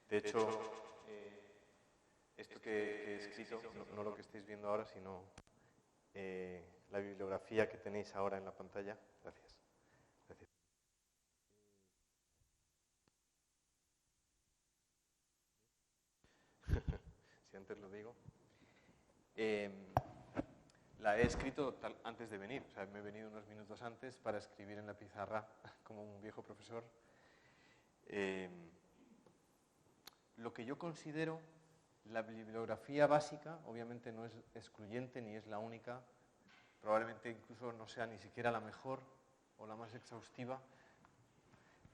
De hecho, esto que he escrito, no lo que estáis viendo ahora, sino la bibliografía que tenéis ahora en la pantalla. Gracias. Gracias. Si antes lo digo. La he escrito antes de venir, o sea, me he venido unos minutos antes para escribir en la pizarra como un viejo profesor. Lo que yo considero la bibliografía básica, obviamente no es excluyente ni es la única, probablemente incluso no sea ni siquiera la mejor o la más exhaustiva,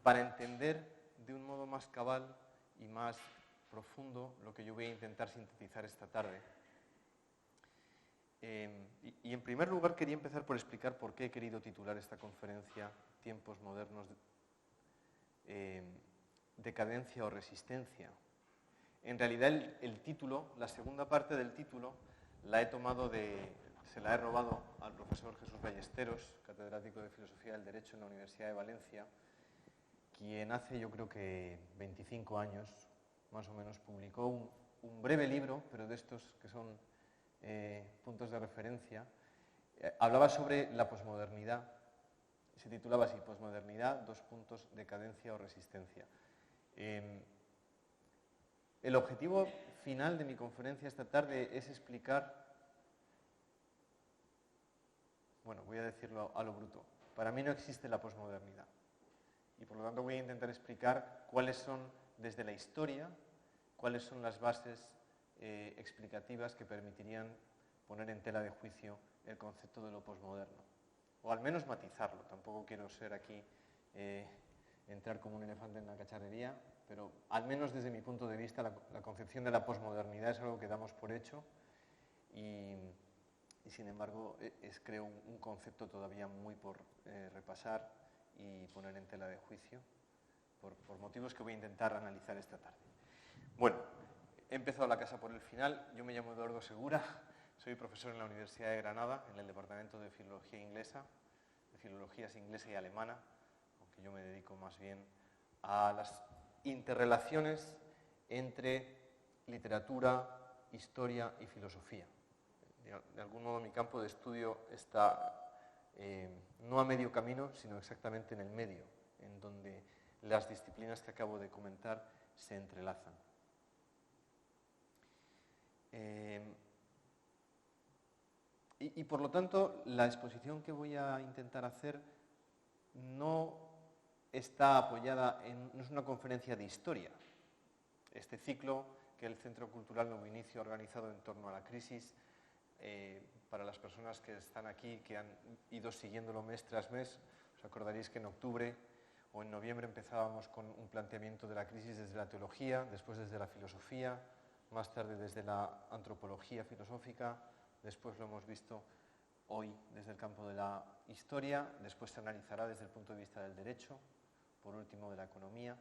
para entender de un modo más cabal y más profundo lo que yo voy a intentar sintetizar esta tarde. Y en primer lugar quería empezar por explicar por qué he querido titular esta conferencia Tiempos modernos, decadencia o resistencia. En realidad el título, la segunda parte del título, se la he robado al profesor Jesús Ballesteros, catedrático de Filosofía del Derecho en la Universidad de Valencia, quien hace yo creo que 25 años, más o menos, publicó un breve libro, pero de estos que son puntos de referencia. Hablaba sobre la posmodernidad, se titulaba así, Posmodernidad, decadencia o resistencia. El objetivo final de mi conferencia esta tarde es explicar, bueno, voy a decirlo a lo bruto, para mí no existe la posmodernidad y por lo tanto voy a intentar explicar cuáles son, desde la historia, cuáles son las bases explicativas que permitirían poner en tela de juicio el concepto de lo posmoderno, o al menos matizarlo. Tampoco quiero ser aquí, entrar como un elefante en la cacharrería, pero al menos desde mi punto de vista la concepción de la posmodernidad es algo que damos por hecho y sin embargo es, creo, un concepto todavía muy por repasar y poner en tela de juicio por motivos que voy a intentar analizar esta tarde. Bueno, he empezado la casa por el final. Yo me llamo Eduardo Segura, soy profesor en la Universidad de Granada, en el Departamento de Filología Inglesa, de Filologías Inglesa y Alemana, aunque yo me dedico más bien a las interrelaciones entre literatura, historia y filosofía. De algún modo mi campo de estudio está no a medio camino, sino exactamente en el medio, en donde las disciplinas que acabo de comentar se entrelazan. Y por lo tanto, la exposición que voy a intentar hacer no está apoyada no es una conferencia de historia. Este ciclo que el Centro Cultural Nuevo Inicio ha organizado en torno a la crisis, para las personas que están aquí, que han ido siguiéndolo mes tras mes, os acordaréis que en octubre o en noviembre empezábamos con un planteamiento de la crisis desde la teología, después desde la filosofía, más tarde desde la antropología filosófica, después lo hemos visto hoy desde el campo de la historia, después se analizará desde el punto de vista del derecho, por último de la economía.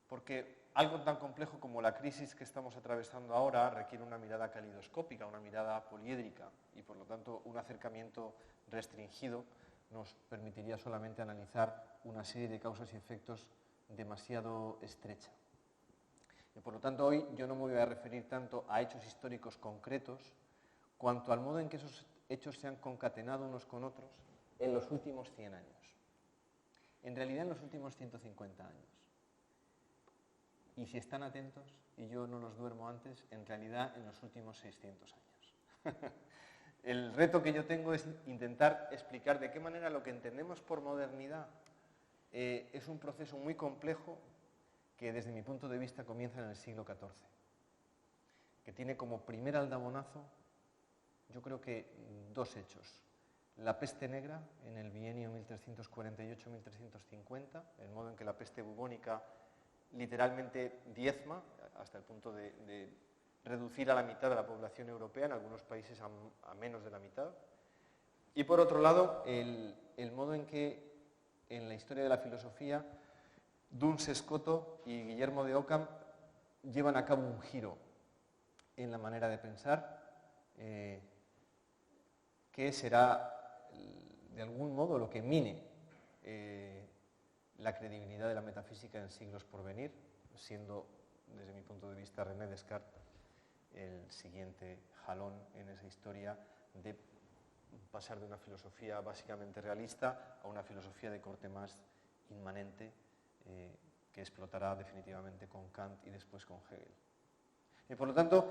Porque algo tan complejo como la crisis que estamos atravesando ahora requiere una mirada calidoscópica, una mirada poliédrica y por lo tanto un acercamiento restringido nos permitiría solamente analizar una serie de causas y efectos demasiado estrecha. Y por lo tanto hoy yo no me voy a referir tanto a hechos históricos concretos cuanto al modo en que esos hechos se han concatenado unos con otros en los últimos 100 años. En realidad en los últimos 150 años. Y si están atentos, y yo no los duermo antes, en realidad en los últimos 600 años. El reto que yo tengo es intentar explicar de qué manera lo que entendemos por modernidad es un proceso muy complejo que desde mi punto de vista comienza en el siglo XIV, que tiene como primer aldabonazo, yo creo que dos hechos. La peste negra en el bienio 1348-1350, el modo en que la peste bubónica literalmente diezma, hasta el punto de reducir a la mitad de la población europea, en algunos países a menos de la mitad. Y por otro lado, el modo en que en la historia de la filosofía Duns Scoto y Guillermo de Ockham llevan a cabo un giro en la manera de pensar, que será de algún modo lo que mine la credibilidad de la metafísica en siglos por venir, siendo, desde mi punto de vista, René Descartes el siguiente jalón en esa historia de pasar de una filosofía básicamente realista a una filosofía de corte más inmanente, que explotará definitivamente con Kant y después con Hegel. Y por lo tanto,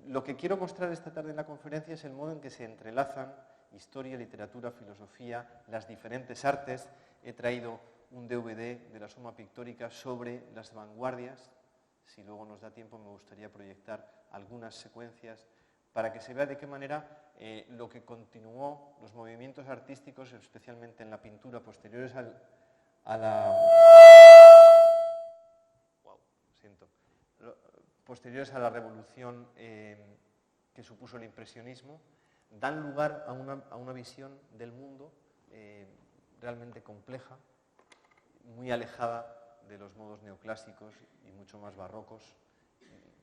lo que quiero mostrar esta tarde en la conferencia es el modo en que se entrelazan historia, literatura, filosofía, las diferentes artes. He traído un DVD de la Suma Pictórica sobre las vanguardias. Si luego nos da tiempo, me gustaría proyectar algunas secuencias para que se vea de qué manera lo que continuó, los movimientos artísticos, especialmente en la pintura, posteriores posteriores a la revolución que supuso el impresionismo, dan lugar a una visión del mundo realmente compleja, muy alejada de los modos neoclásicos y mucho más barrocos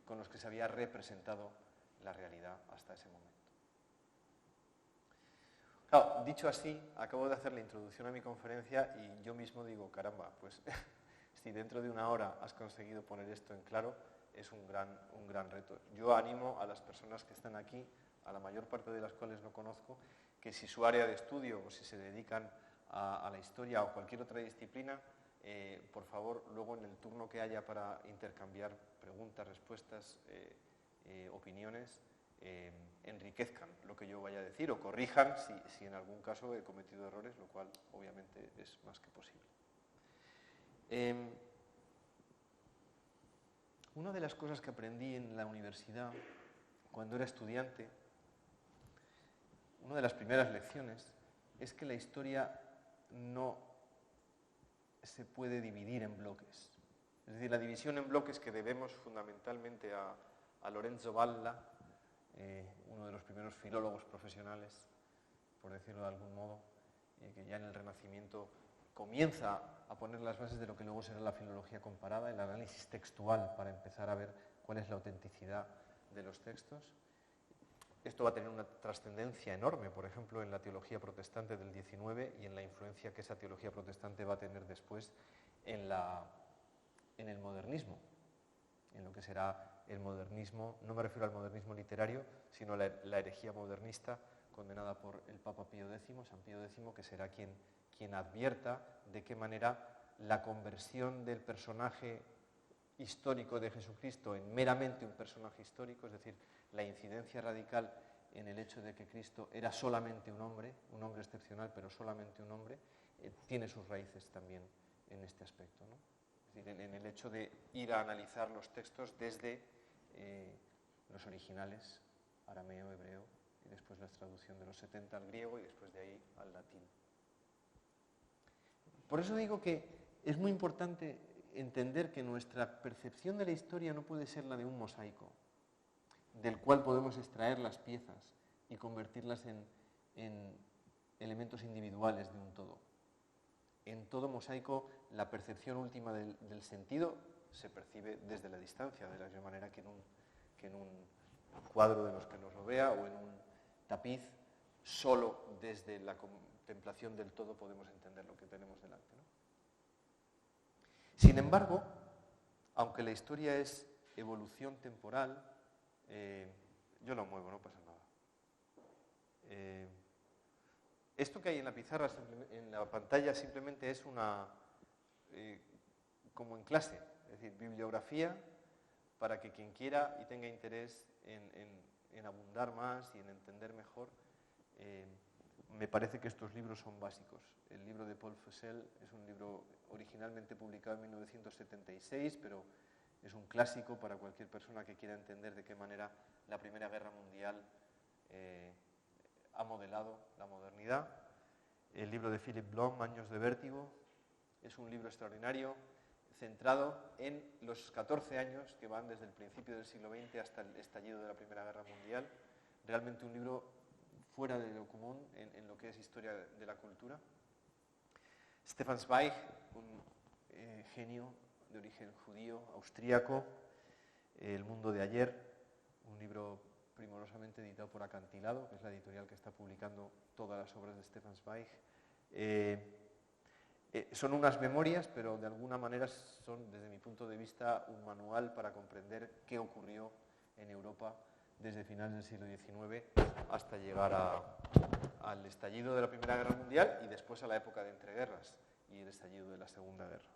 con los que se había representado la realidad hasta ese momento. Claro, dicho así, acabo de hacer la introducción a mi conferencia y yo mismo digo, caramba, pues si dentro de una hora has conseguido poner esto en claro, es un gran reto. Yo animo a las personas que están aquí, a la mayor parte de las cuales no conozco, que si su área de estudio o si se dedican a la historia o cualquier otra disciplina, por favor, luego en el turno que haya para intercambiar preguntas, respuestas, opiniones, enriquezcan lo que yo vaya a decir o corrijan si en algún caso he cometido errores, lo cual obviamente es más que posible. Una de las cosas que aprendí en la universidad cuando era estudiante, una de las primeras lecciones, es que la historia no se puede dividir en bloques. Es decir, la división en bloques que debemos fundamentalmente a Lorenzo Valla, uno de los primeros filólogos profesionales, por decirlo de algún modo, que ya en el Renacimiento comienza a poner las bases de lo que luego será la filología comparada, el análisis textual para empezar a ver cuál es la autenticidad de los textos. Esto va a tener una trascendencia enorme, por ejemplo, en la teología protestante del XIX y en la influencia que esa teología protestante va a tener después en el modernismo, en lo que será el modernismo. No me refiero al modernismo literario, sino a la herejía modernista condenada por el Papa Pío X, San Pío X, que será quien advierta de qué manera la conversión del personaje histórico de Jesucristo en meramente un personaje histórico, es decir, la incidencia radical en el hecho de que Cristo era solamente un hombre excepcional, pero solamente un hombre, tiene sus raíces también en este aspecto, ¿no? Es decir, en el hecho de ir a analizar los textos desde los originales, arameo, hebreo, y después la traducción de los 70 al griego y después de ahí al latín. Por eso digo que es muy importante entender que nuestra percepción de la historia no puede ser la de un mosaico, del cual podemos extraer las piezas y convertirlas en elementos individuales de un todo. En todo mosaico, la percepción última del sentido se percibe desde la distancia, de la misma manera que en un cuadro de los que nos lo vea o en un tapiz, solo desde la contemplación del todo podemos entender lo que tenemos delante, ¿no? Sin embargo, aunque la historia es evolución temporal, yo lo muevo, no pasa nada. Esto que hay en la pizarra, en la pantalla, simplemente es como en clase, es decir, bibliografía para que quien quiera y tenga interés en abundar más y en entender mejor, me parece que estos libros son básicos. El libro de Paul Fussell es un libro originalmente publicado en 1976, pero es un clásico para cualquier persona que quiera entender de qué manera la Primera Guerra Mundial ha modelado la modernidad. El libro de Philip Blom, Años de Vértigo, es un libro extraordinario, centrado en los 14 años que van desde el principio del siglo XX hasta el estallido de la Primera Guerra Mundial. Realmente un libro fuera de lo común en lo que es historia de la cultura. Stefan Zweig, un genio de origen judío, austríaco, El mundo de ayer, un libro primorosamente editado por Acantilado, que es la editorial que está publicando todas las obras de Stefan Zweig. Son unas memorias, pero de alguna manera son, desde mi punto de vista, un manual para comprender qué ocurrió en Europa desde finales del siglo XIX hasta llegar al estallido de la Primera Guerra Mundial y después a la época de entreguerras y el estallido de la Segunda Guerra.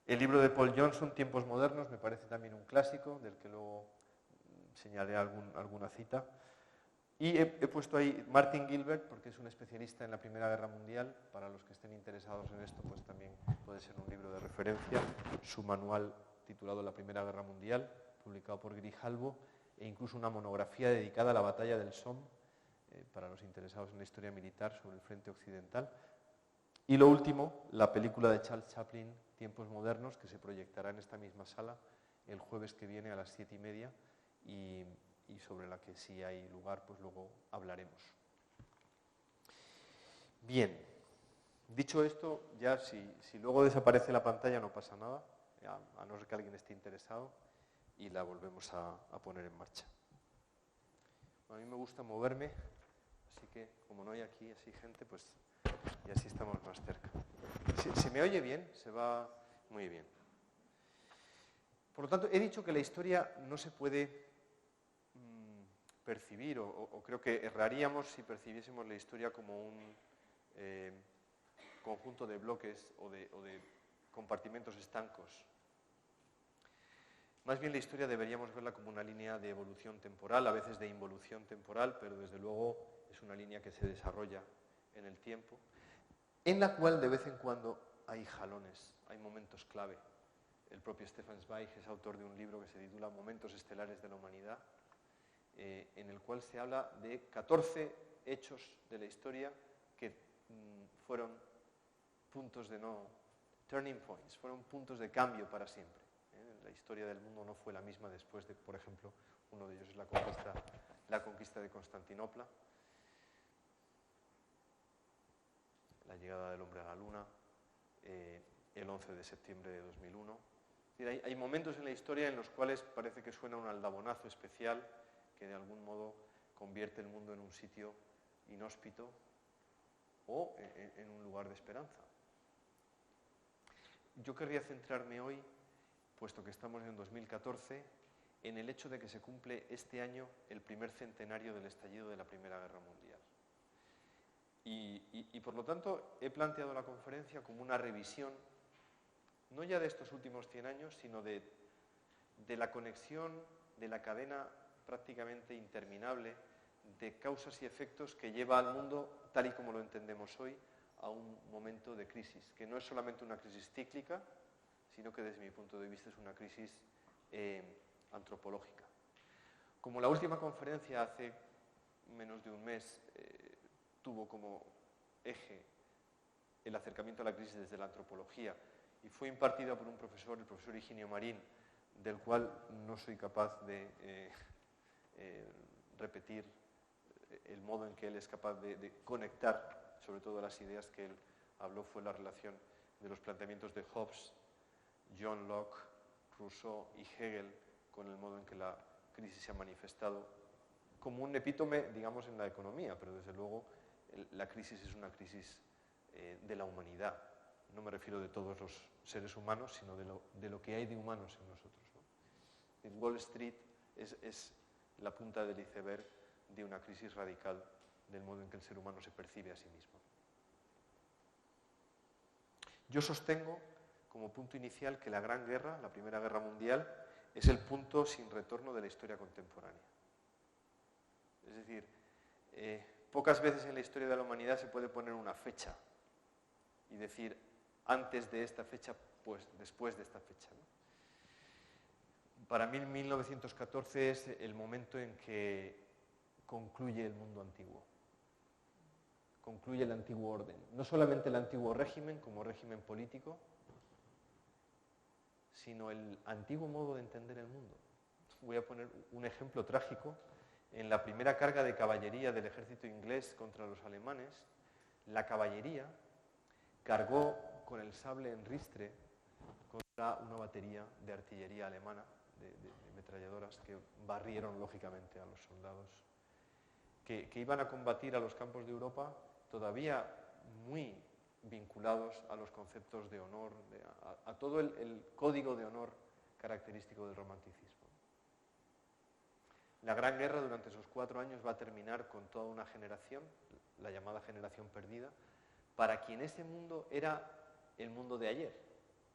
El libro de Paul Johnson, Tiempos Modernos, me parece también un clásico, del que luego señalé alguna cita. Y he puesto ahí Martin Gilbert, porque es un especialista en la Primera Guerra Mundial. Para los que estén interesados en esto, pues también puede ser un libro de referencia. Su manual titulado La Primera Guerra Mundial, publicado por Grijalbo, e incluso una monografía dedicada a la batalla del Somme, para los interesados en la historia militar sobre el frente occidental. Y lo último, la película de Charles Chaplin, Tiempos Modernos, que se proyectará en esta misma sala el jueves que viene a las 7:30 y sobre la que, si hay lugar, pues luego hablaremos. Bien, dicho esto, ya si luego desaparece la pantalla no pasa nada, a no ser que alguien esté interesado, y la volvemos a poner en marcha. A mí me gusta moverme, así que como no hay aquí así gente, pues y así estamos más cerca. ¿Se me oye bien? Se va muy bien. Por lo tanto, he dicho que la historia no se puede percibir, o creo que erraríamos si percibiésemos la historia como un conjunto de bloques o de compartimentos estancos. Más bien la historia deberíamos verla como una línea de evolución temporal, a veces de involución temporal, pero desde luego es una línea que se desarrolla en el tiempo, en la cual de vez en cuando hay jalones, hay momentos clave. El propio Stefan Zweig es autor de un libro que se titula Momentos estelares de la humanidad, en el cual se habla de 14 hechos de la historia que fueron puntos de no, turning points, fueron puntos de cambio para siempre. La historia del mundo no fue la misma después de, por ejemplo, uno de ellos es la conquista de Constantinopla, la llegada del hombre a la luna, el 11 de septiembre de 2001. Es decir, hay momentos en la historia en los cuales parece que suena un aldabonazo especial que de algún modo convierte el mundo en un sitio inhóspito o en un lugar de esperanza. Yo querría centrarme hoy, puesto que estamos en 2014, en el hecho de que se cumple este año el primer centenario del estallido de la Primera Guerra Mundial. Y por lo tanto he planteado la conferencia como una revisión, no ya de estos últimos 100 años, sino de la conexión, de la cadena prácticamente interminable de causas y efectos que lleva al mundo, tal y como lo entendemos hoy, a un momento de crisis, que no es solamente una crisis cíclica, sino que desde mi punto de vista es una crisis antropológica. Como la última conferencia hace menos de un mes tuvo como eje el acercamiento a la crisis desde la antropología y fue impartida por un profesor, el profesor Higinio Marín, del cual no soy capaz de repetir el modo en que él es capaz de conectar, sobre todo las ideas que él habló, fue la relación de los planteamientos de Hobbes, John Locke, Rousseau y Hegel con el modo en que la crisis se ha manifestado como un epítome, digamos, en la economía, pero desde luego la crisis es una crisis de la humanidad. No me refiero de todos los seres humanos, sino de lo que hay de humanos en nosotros, ¿no? Wall Street es la punta del iceberg de una crisis radical del modo en que el ser humano se percibe a sí mismo. Yo sostengo como punto inicial que la Gran Guerra, la Primera Guerra Mundial, es el punto sin retorno de la historia contemporánea. Es decir, pocas veces en la historia de la humanidad se puede poner una fecha y decir antes de esta fecha, pues después de esta fecha, ¿no? Para mí 1914 es el momento en que concluye el mundo antiguo. Concluye el antiguo orden. No solamente el antiguo régimen como régimen político, sino el antiguo modo de entender el mundo. Voy a poner un ejemplo trágico. En la primera carga de caballería del ejército inglés contra los alemanes, la caballería cargó con el sable en ristre contra una batería de artillería alemana, de ametralladoras, que barrieron lógicamente a los soldados que iban a combatir a los campos de Europa todavía muy vinculados a los conceptos de honor, a todo el código de honor característico del romanticismo. La Gran Guerra durante esos 4 años va a terminar con toda una generación, la llamada generación perdida, para quien ese mundo era el mundo de ayer.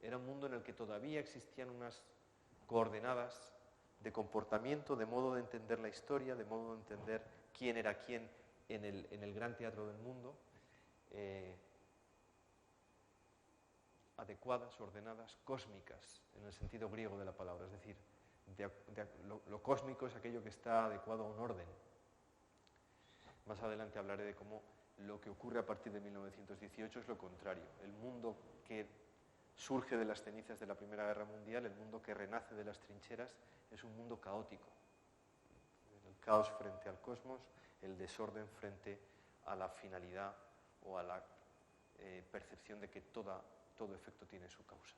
Era un mundo en el que todavía existían unas coordenadas de comportamiento, de modo de entender la historia, de modo de entender quién era quién en el gran teatro del mundo, adecuadas, ordenadas, cósmicas, en el sentido griego de la palabra, es decir, lo cósmico es aquello que está adecuado a un orden. Más adelante hablaré de cómo lo que ocurre a partir de 1918 es lo contrario. El mundo que surge de las cenizas de la Primera Guerra Mundial, el mundo que renace de las trincheras, es un mundo caótico. El caos frente al cosmos, el desorden frente a la finalidad o a la percepción de que todo efecto tiene su causa.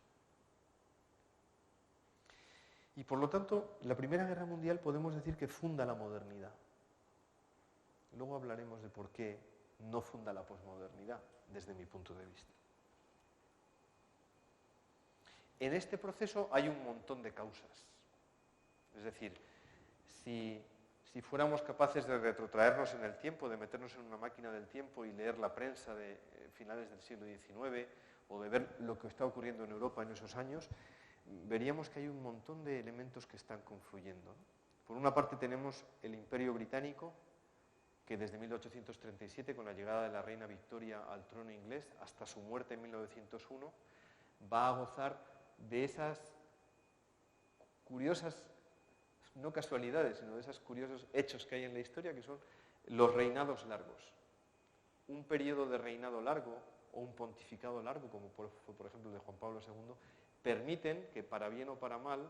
Y por lo tanto, la Primera Guerra Mundial podemos decir que funda la modernidad. Luego hablaremos de por qué no funda la posmodernidad, desde mi punto de vista. En este proceso hay un montón de causas. Es decir, si fuéramos capaces de retrotraernos en el tiempo, de meternos en una máquina del tiempo y leer la prensa de finales del siglo XIX o de ver lo que está ocurriendo en Europa en esos años, veríamos que hay un montón de elementos que están confluyendo. Por una parte tenemos el Imperio Británico, que desde 1837, con la llegada de la reina Victoria al trono inglés, hasta su muerte en 1901, va a gozar de esas curiosas, no casualidades, sino de esos curiosos hechos que hay en la historia, que son los reinados largos. Un periodo de reinado largo o un pontificado largo, como fue por ejemplo el de Juan Pablo II, permiten que para bien o para mal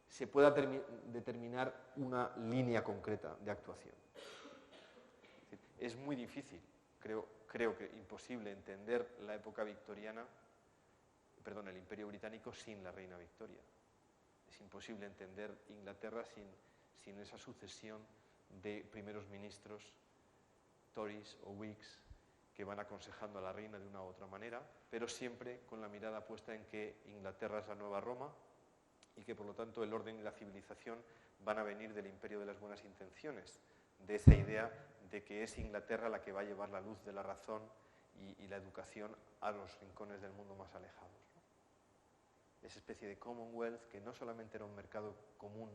se pueda determinar una línea concreta de actuación. Es muy difícil, creo que imposible entender la época victoriana, el Imperio Británico sin la reina Victoria. Es imposible entender Inglaterra sin esa sucesión de primeros ministros, Tories o Whigs, que van aconsejando a la reina de una u otra manera, pero siempre con la mirada puesta en que Inglaterra es la nueva Roma y que por lo tanto el orden y la civilización van a venir del imperio de las buenas intenciones, de esa idea de que es Inglaterra la que va a llevar la luz de la razón y la educación a los rincones del mundo más alejados. Esa especie de Commonwealth que no solamente era un mercado común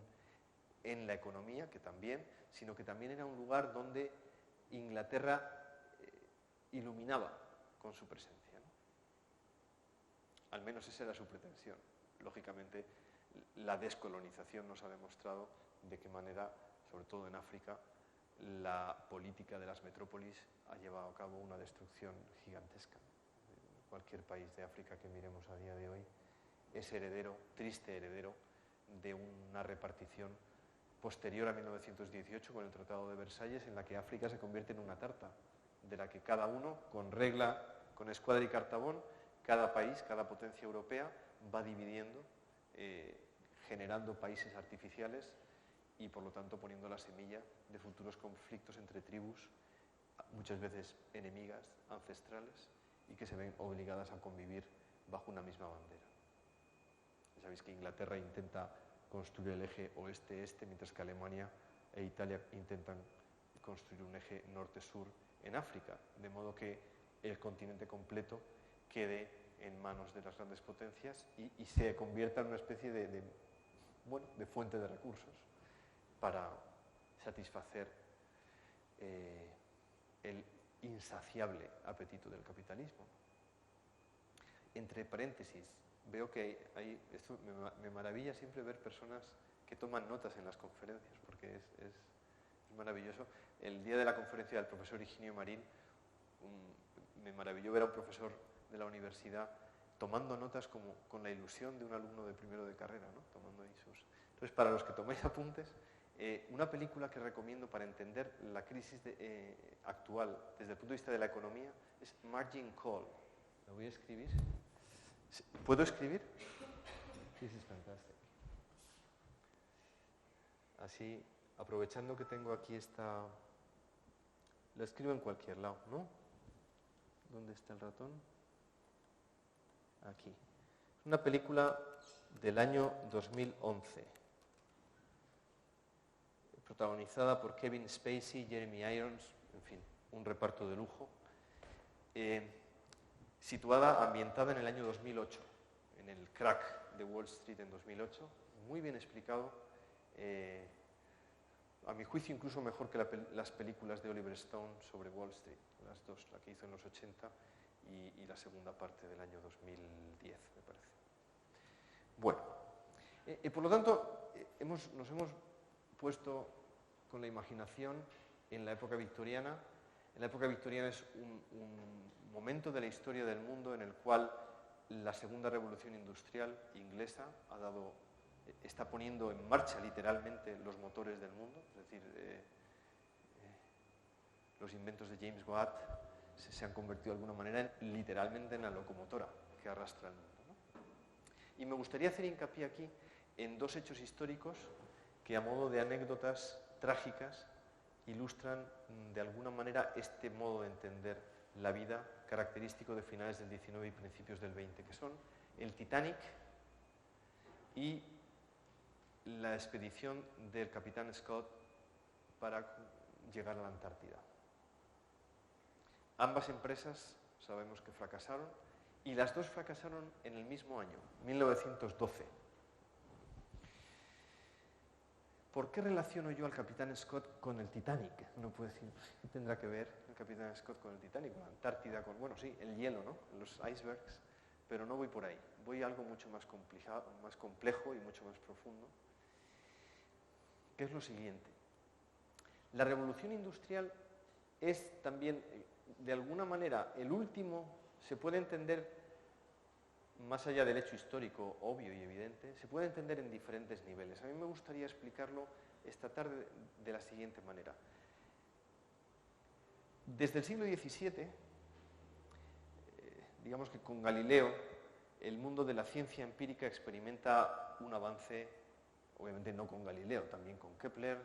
en la economía, que también, sino que también era un lugar donde Inglaterra iluminaba con su presencia, ¿no? Al menos esa era su pretensión. Lógicamente, la descolonización nos ha demostrado de qué manera, sobre todo en África, la política de las metrópolis ha llevado a cabo una destrucción gigantesca. Cualquier país de África que miremos a día de hoy es heredero, triste heredero, de una repartición posterior a 1918 con el Tratado de Versalles, en la que África se convierte en una tarta, de la que cada uno, con regla, con escuadra y cartabón, cada país, cada potencia europea, va dividiendo, generando países artificiales y, por lo tanto, poniendo la semilla de futuros conflictos entre tribus, muchas veces enemigas, ancestrales, y que se ven obligadas a convivir bajo una misma bandera. Ya sabéis que Inglaterra intenta construir el eje oeste-este, mientras que Alemania e Italia intentan construir un eje norte-sur en África, de modo que el continente completo quede en manos de las grandes potencias y se convierta en una especie de fuente de recursos para satisfacer el insaciable apetito del capitalismo. Entre paréntesis, veo que esto me maravilla siempre ver personas que toman notas en las conferencias, porque es maravilloso. El día de la conferencia del profesor Higinio Marín, me maravilló ver a un profesor de la universidad tomando notas como con la ilusión de un alumno de primero de carrera, ¿no? Tomando ahí sus... Entonces, para los que toméis apuntes, una película que recomiendo para entender la crisis actual desde el punto de vista de la economía es Margin Call. ¿Lo voy a escribir? ¿Puedo escribir? This is fantastic. Así, aprovechando que tengo aquí esta... La escribo en cualquier lado, ¿no? ¿Dónde está el ratón? Aquí. Es una película del año 2011, protagonizada por Kevin Spacey, Jeremy Irons, en fin, un reparto de lujo, situada, ambientada en el año 2008, en el crack de Wall Street en 2008, muy bien explicado, a mi juicio incluso mejor que las películas de Oliver Stone sobre Wall Street, las dos, la que hizo en los 80 y la segunda parte del año 2010, me parece. Bueno, por lo tanto, nos hemos puesto con la imaginación en la época victoriana. En la época victoriana es un momento de la historia del mundo en el cual la segunda revolución industrial inglesa está poniendo en marcha literalmente los motores del mundo, es decir, los inventos de James Watt se han convertido de alguna manera literalmente en la locomotora que arrastra el mundo, ¿no? Y me gustaría hacer hincapié aquí en dos hechos históricos que a modo de anécdotas trágicas ilustran de alguna manera este modo de entender la vida característico de finales del XIX y principios del XX, que son el Titanic y la expedición del capitán Scott para llegar a la Antártida. Ambas empresas sabemos que fracasaron y las dos fracasaron en el mismo año, 1912. ¿Por qué relaciono yo al capitán Scott con el Titanic? Uno puede decir, ¿qué tendrá que ver el capitán Scott con el Titanic? Con la Antártida, bueno, sí, el hielo, ¿no? Los icebergs, pero no voy por ahí. Voy a algo mucho más complejo y mucho más profundo, que es lo siguiente. La revolución industrial es también, de alguna manera, el último, se puede entender, más allá del hecho histórico obvio y evidente, se puede entender en diferentes niveles. A mí me gustaría explicarlo esta tarde de la siguiente manera. Desde el siglo XVII, digamos que con Galileo, el mundo de la ciencia empírica experimenta un avance, obviamente no con Galileo, también con Kepler,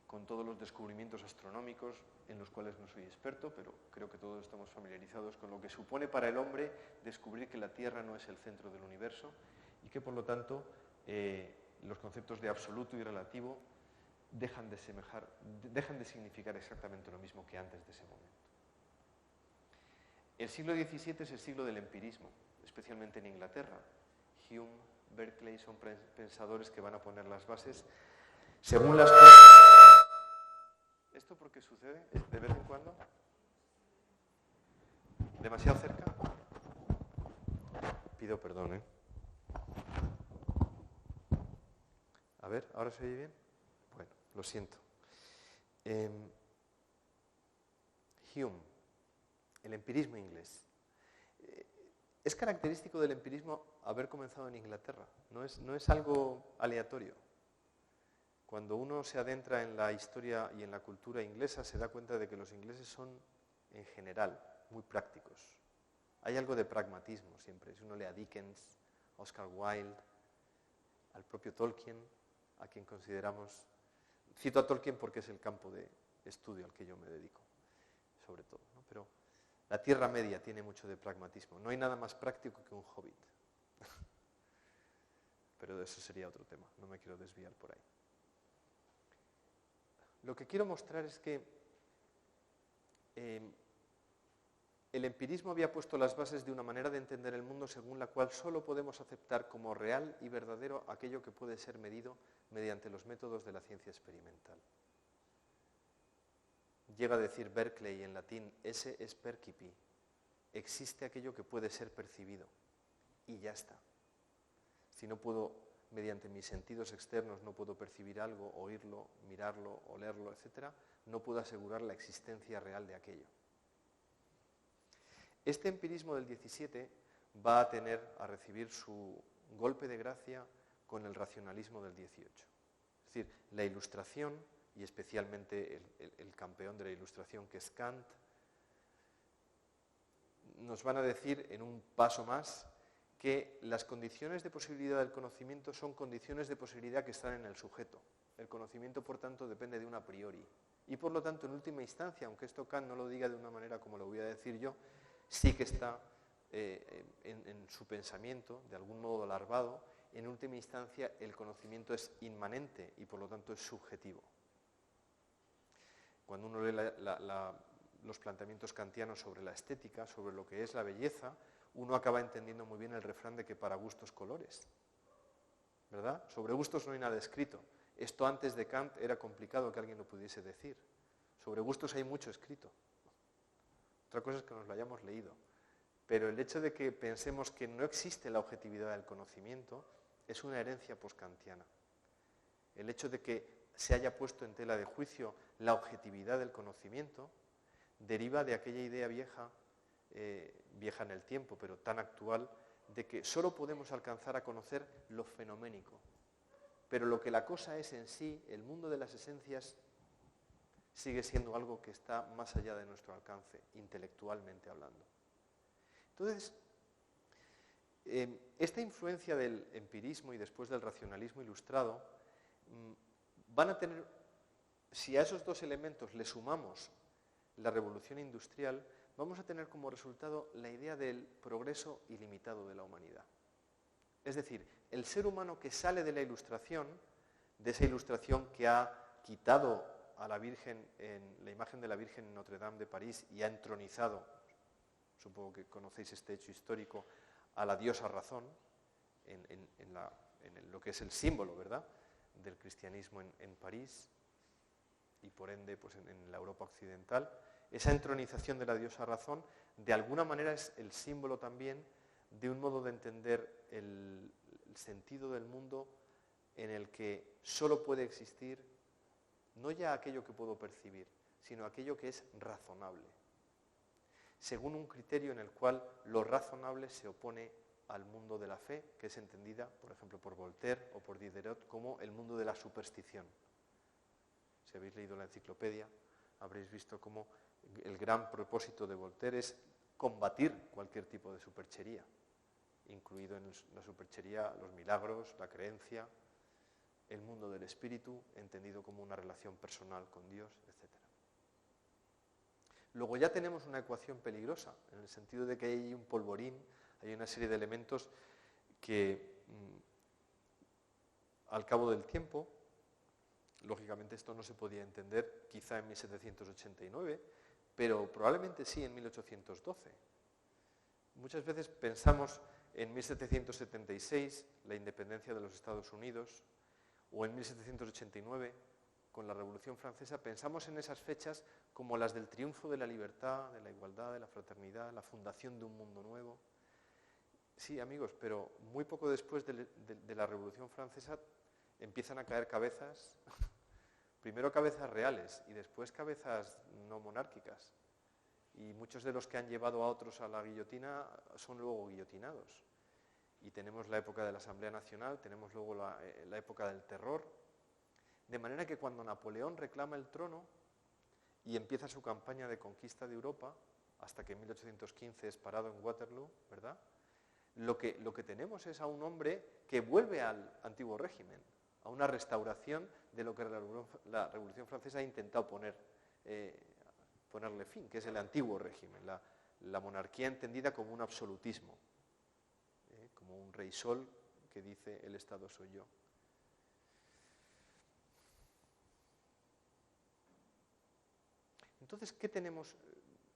con todos los descubrimientos astronómicos en los cuales no soy experto, pero creo que todos estamos familiarizados con lo que supone para el hombre descubrir que la Tierra no es el centro del universo y que, por lo tanto, los conceptos de absoluto y relativo dejan de significar exactamente lo mismo que antes de ese momento. El siglo XVII es el siglo del empirismo, especialmente en Inglaterra. Hume, Berkeley son pensadores que van a poner las bases según las cuales... ¿Esto por qué sucede? ¿De vez en cuando? ¿Demasiado cerca? Pido perdón, ¿eh? A ver, ¿ahora se oye bien? Bueno, lo siento. Hume, el empirismo inglés. Es característico del empirismo haber comenzado en Inglaterra, no es algo aleatorio. Cuando uno se adentra en la historia y en la cultura inglesa, se da cuenta de que los ingleses son, en general, muy prácticos. Hay algo de pragmatismo siempre. Si uno lee a Dickens, a Oscar Wilde, al propio Tolkien, a quien consideramos... Cito a Tolkien porque es el campo de estudio al que yo me dedico, sobre todo, ¿no? Pero la Tierra Media tiene mucho de pragmatismo. No hay nada más práctico que un hobbit. Pero de eso sería otro tema. No me quiero desviar por ahí. Lo que quiero mostrar es que el empirismo había puesto las bases de una manera de entender el mundo según la cual solo podemos aceptar como real y verdadero aquello que puede ser medido mediante los métodos de la ciencia experimental. Llega a decir Berkeley en latín, esse est percipi, existe aquello que puede ser percibido, y ya está. Si no puedo... mediante mis sentidos externos no puedo percibir algo, oírlo, mirarlo, olerlo, etc., no puedo asegurar la existencia real de aquello. Este empirismo del 17 va a recibir su golpe de gracia con el racionalismo del 18. Es decir, la Ilustración, y especialmente el campeón de la Ilustración, que es Kant, nos van a decir en un paso más que las condiciones de posibilidad del conocimiento son condiciones de posibilidad que están en el sujeto. El conocimiento, por tanto, depende de un a priori Y por lo tanto, en última instancia, aunque esto Kant no lo diga de una manera como lo voy a decir yo, sí que está en su pensamiento, de algún modo larvado. En última instancia, el conocimiento es inmanente y por lo tanto es subjetivo. Cuando uno lee los planteamientos kantianos sobre la estética, sobre lo que es la belleza, uno acaba entendiendo muy bien el refrán de que para gustos colores, ¿verdad? Sobre gustos no hay nada escrito. Esto antes de Kant era complicado que alguien lo pudiese decir. Sobre gustos hay mucho escrito. Otra cosa es que nos lo hayamos leído. Pero el hecho de que pensemos que no existe la objetividad del conocimiento es una herencia postkantiana. El hecho de que se haya puesto en tela de juicio la objetividad del conocimiento deriva de aquella idea vieja, vieja en el tiempo, pero tan actual, de que solo podemos alcanzar a conocer lo fenoménico. Pero lo que la cosa es en sí, el mundo de las esencias, sigue siendo algo que está más allá de nuestro alcance, intelectualmente hablando. Entonces, esta influencia del empirismo y después del racionalismo ilustrado van a tener, si a esos dos elementos le sumamos la revolución industrial, vamos a tener como resultado la idea del progreso ilimitado de la humanidad. Es decir, el ser humano que sale de la ilustración, de esa ilustración que ha quitado a la Virgen, la imagen de la Virgen en Notre Dame de París y ha entronizado, supongo que conocéis este hecho histórico, a la diosa razón, en lo que es el símbolo, ¿verdad?, del cristianismo en París y por ende pues, en la Europa occidental. Esa entronización de la diosa razón de alguna manera es el símbolo también de un modo de entender el sentido del mundo en el que solo puede existir no ya aquello que puedo percibir, sino aquello que es razonable, según un criterio en el cual lo razonable se opone al mundo de la fe, que es entendida, por ejemplo, por Voltaire o por Diderot, como el mundo de la superstición. Si habéis leído la enciclopedia, habréis visto cómo el gran propósito de Voltaire es combatir cualquier tipo de superchería, incluido en la superchería los milagros, la creencia, el mundo del espíritu, entendido como una relación personal con Dios, etc. Luego ya tenemos una ecuación peligrosa, en el sentido de que hay un polvorín, hay una serie de elementos que al cabo del tiempo, lógicamente esto no se podía entender quizá en 1789, pero probablemente sí en 1812. Muchas veces pensamos en 1776, la independencia de los Estados Unidos, o en 1789, con la Revolución Francesa, pensamos en esas fechas como las del triunfo de la libertad, de la igualdad, de la fraternidad, la fundación de un mundo nuevo. Sí, amigos, pero muy poco después de la Revolución Francesa empiezan a caer cabezas, primero cabezas reales y después cabezas no monárquicas. Y muchos de los que han llevado a otros a la guillotina son luego guillotinados. Y tenemos la época de la Asamblea Nacional, tenemos luego la época del terror. De manera que cuando Napoleón reclama el trono y empieza su campaña de conquista de Europa, hasta que en 1815 es parado en Waterloo, ¿verdad?, lo que tenemos es a un hombre que vuelve al antiguo régimen, a una restauración de lo que la Revolución Francesa ha intentado ponerle fin, que es el antiguo régimen, la monarquía entendida como un absolutismo, como un rey sol que dice el Estado soy yo. Entonces, ¿qué tenemos?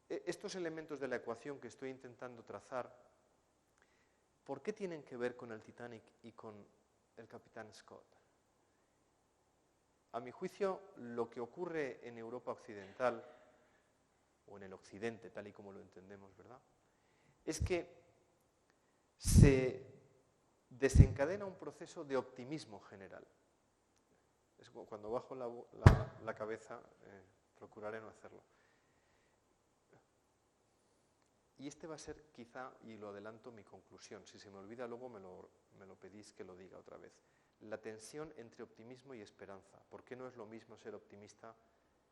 Estos elementos de la ecuación que estoy intentando trazar, ¿por qué tienen que ver con el Titanic y con el Capitán Scott? A mi juicio, lo que ocurre en Europa occidental, o en el occidente, tal y como lo entendemos, ¿verdad?, es que se desencadena un proceso de optimismo general. Es como cuando bajo la cabeza, procuraré no hacerlo. Y este va a ser quizá, y lo adelanto, mi conclusión. Si se me olvida luego me lo pedís que lo diga otra vez. La tensión entre optimismo y esperanza. ¿Por qué no es lo mismo ser optimista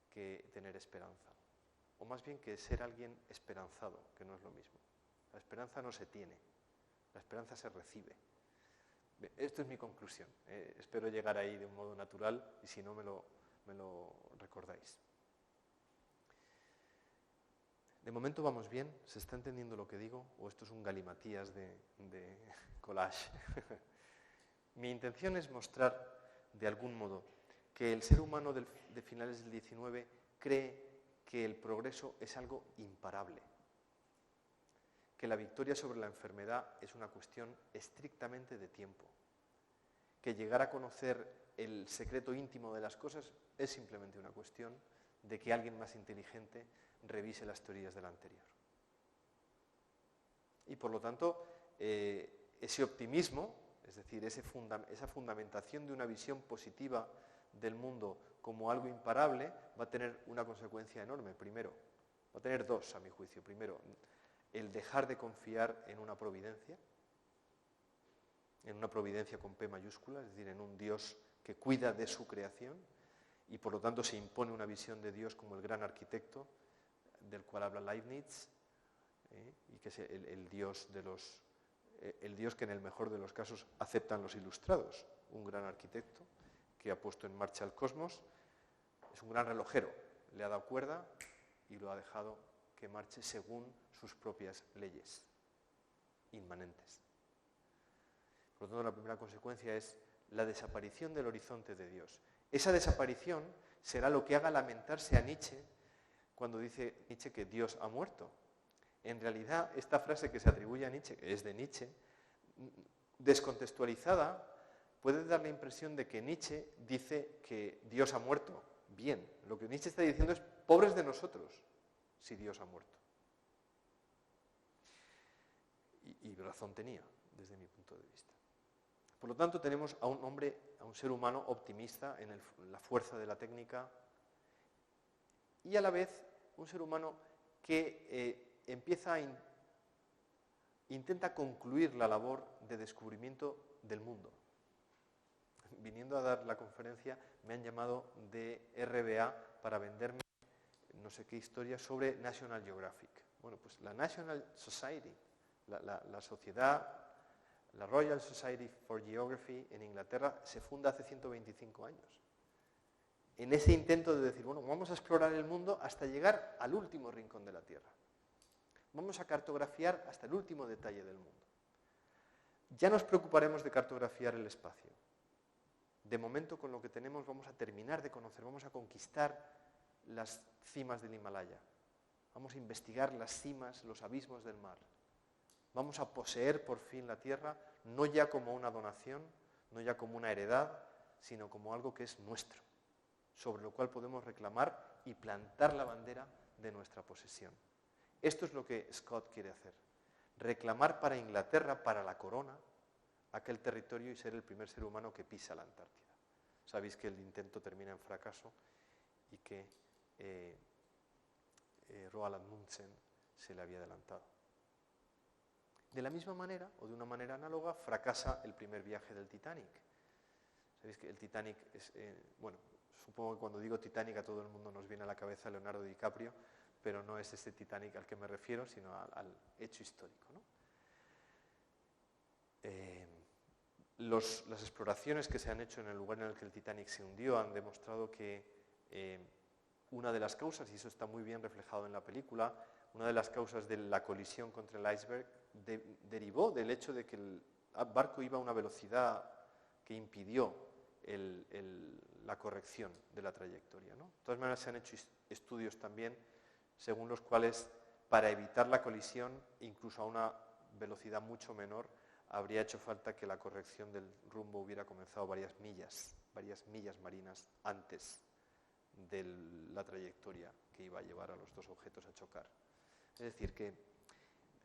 que tener esperanza? O más bien que ser alguien esperanzado, que no es lo mismo. La esperanza no se tiene, la esperanza se recibe. Esto es mi conclusión. Espero llegar ahí de un modo natural y si no me lo recordáis. De momento vamos bien, ¿se está entendiendo lo que digo? ¿O esto es un galimatías de collage? Mi intención es mostrar, de algún modo, que el ser humano de finales del XIX cree que el progreso es algo imparable, que la victoria sobre la enfermedad es una cuestión estrictamente de tiempo, que llegar a conocer el secreto íntimo de las cosas es simplemente una cuestión de que alguien más inteligente revise las teorías del anterior. Y por lo tanto, ese optimismo, es decir, esa fundamentación de una visión positiva del mundo como algo imparable, va a tener una consecuencia enorme. Primero, va a tener dos, a mi juicio. Primero, el dejar de confiar en una providencia con P mayúscula, es decir, en un Dios que cuida de su creación, y por lo tanto se impone una visión de Dios como el gran arquitecto, del cual habla Leibniz, y que es el Dios que en el mejor de los casos aceptan los ilustrados, un gran arquitecto que ha puesto en marcha el cosmos, es un gran relojero, le ha dado cuerda y lo ha dejado que marche según sus propias leyes inmanentes. Por lo tanto, la primera consecuencia es la desaparición del horizonte de Dios. Esa desaparición será lo que haga lamentarse a Nietzsche cuando dice Nietzsche que Dios ha muerto. En realidad, esta frase que se atribuye a Nietzsche, que es de Nietzsche, descontextualizada, puede dar la impresión de que Nietzsche dice que Dios ha muerto. Bien, lo que Nietzsche está diciendo es pobres de nosotros si Dios ha muerto. Y razón tenía, desde mi punto de vista. Por lo tanto, tenemos a un hombre, a un ser humano optimista en la fuerza de la técnica y a la vez un ser humano que intenta concluir la labor de descubrimiento del mundo. Viniendo a dar la conferencia me han llamado de RBA para venderme no sé qué historia sobre National Geographic. Bueno, pues la National Society, la sociedad, la Royal Society for Geography en Inglaterra se funda hace 125 años. En ese intento de decir, bueno, vamos a explorar el mundo hasta llegar al último rincón de la Tierra. Vamos a cartografiar hasta el último detalle del mundo. Ya nos preocuparemos de cartografiar el espacio. De momento, con lo que tenemos, vamos a terminar de conocer, vamos a conquistar las cimas del Himalaya. Vamos a investigar las cimas, los abismos del mar. Vamos a poseer por fin la Tierra, no ya como una donación, no ya como una heredad, sino como algo que es nuestro, sobre lo cual podemos reclamar y plantar la bandera de nuestra posesión. Esto es lo que Scott quiere hacer. Reclamar para Inglaterra, para la corona, aquel territorio y ser el primer ser humano que pisa la Antártida. Sabéis que el intento termina en fracaso y que Roald Amundsen se le había adelantado. De la misma manera, o de una manera análoga, fracasa el primer viaje del Titanic. Sabéis que el Titanic es, bueno, supongo que cuando digo Titanic a todo el mundo nos viene a la cabeza Leonardo DiCaprio, pero no es ese Titanic al que me refiero, sino al hecho histórico, ¿no? Las exploraciones que se han hecho en el lugar en el que el Titanic se hundió han demostrado que una de las causas, y eso está muy bien reflejado en la película, una de las causas de la colisión contra el iceberg derivó del hecho de que el barco iba a una velocidad que impidió la corrección de la trayectoria, ¿no? De todas maneras, se han hecho estudios también según los cuales, para evitar la colisión, incluso a una velocidad mucho menor, habría hecho falta que la corrección del rumbo hubiera comenzado varias millas marinas antes de la trayectoria que iba a llevar a los dos objetos a chocar. Es decir, que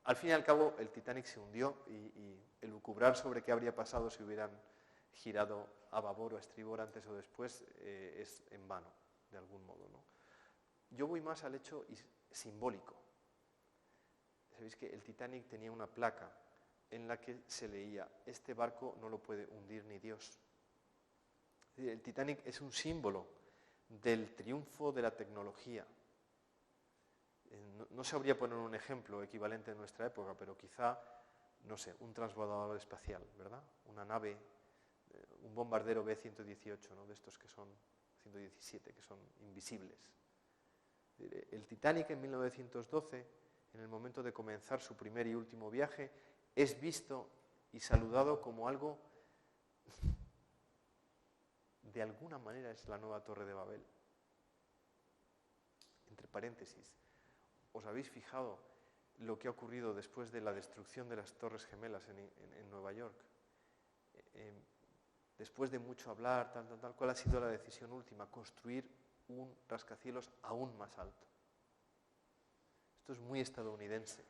al fin y al cabo el Titanic se hundió y elucubrar sobre qué habría pasado si hubieran girado a babor o a estribor antes o después es en vano, de algún modo, ¿no? Yo voy más al hecho simbólico. Sabéis que el Titanic tenía una placa en la que se leía: este barco no lo puede hundir ni Dios. El Titanic es un símbolo del triunfo de la tecnología. No sabría poner un ejemplo equivalente en nuestra época, pero quizá, no sé, un transbordador espacial, ¿verdad? Una nave, un bombardero B-118, ¿no? De estos que son 117, que son invisibles. El Titanic en 1912, en el momento de comenzar su primer y último viaje, es visto y saludado como algo, de alguna manera es la nueva Torre de Babel. Entre paréntesis, ¿os habéis fijado lo que ha ocurrido después de la destrucción de las Torres Gemelas en Nueva York? Después de mucho hablar, ¿cuál ha sido la decisión última? Construir un rascacielos aún más alto. Esto es muy estadounidense.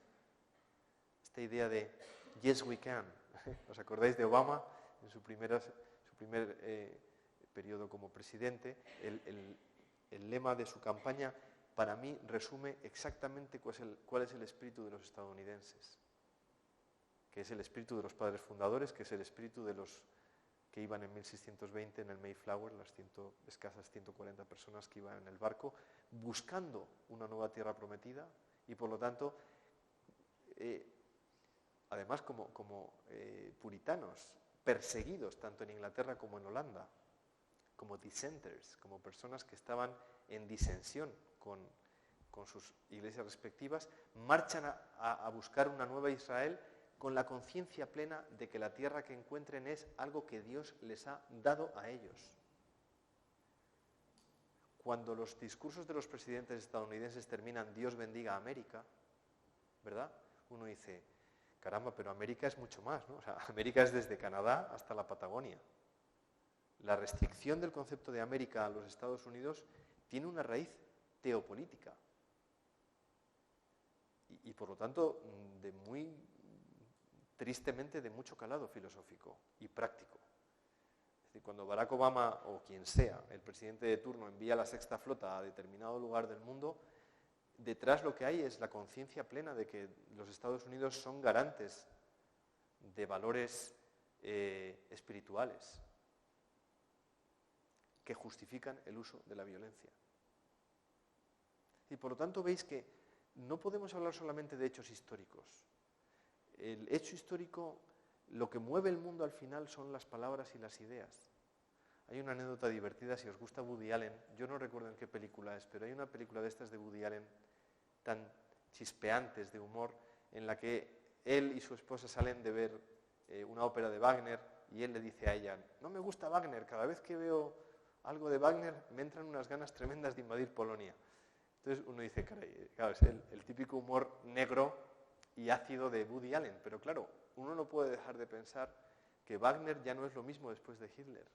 Esta idea de yes we can. ¿Os acordáis de Obama en su primer periodo como presidente? El lema de su campaña, para mí, resume exactamente cuál es el espíritu de los estadounidenses, que es el espíritu de los padres fundadores, que es el espíritu de los que iban en 1620 en el Mayflower, las escasas 140 personas que iban en el barco, buscando una nueva tierra prometida y, por lo tanto, además como puritanos, perseguidos tanto en Inglaterra como en Holanda, como dissenters, como personas que estaban en disensión con sus iglesias respectivas, marchan a buscar una nueva Israel con la conciencia plena de que la tierra que encuentren es algo que Dios les ha dado a ellos. Cuando los discursos de los presidentes estadounidenses terminan Dios bendiga a América, ¿verdad? Uno dice, caramba, pero América es mucho más, ¿no? O sea, América es desde Canadá hasta la Patagonia. La restricción del concepto de América a los Estados Unidos tiene una raíz teopolítica y por lo tanto, tristemente, de mucho calado filosófico y práctico. Es decir, cuando Barack Obama o quien sea, el presidente de turno, envía la sexta flota a determinado lugar del mundo, detrás lo que hay es la conciencia plena de que los Estados Unidos son garantes de valores espirituales que justifican el uso de la violencia. Y por lo tanto veis que no podemos hablar solamente de hechos históricos. El hecho histórico, lo que mueve el mundo al final son las palabras y las ideas. Hay una anécdota divertida, si os gusta Woody Allen, yo no recuerdo en qué película es, pero hay una película de estas de Woody Allen tan chispeantes de humor, en la que él y su esposa salen de ver una ópera de Wagner y él le dice a ella, no me gusta Wagner, cada vez que veo algo de Wagner me entran unas ganas tremendas de invadir Polonia. Entonces uno dice, caray, claro, es el típico humor negro y ácido de Woody Allen, pero claro, uno no puede dejar de pensar que Wagner ya no es lo mismo después de Hitler.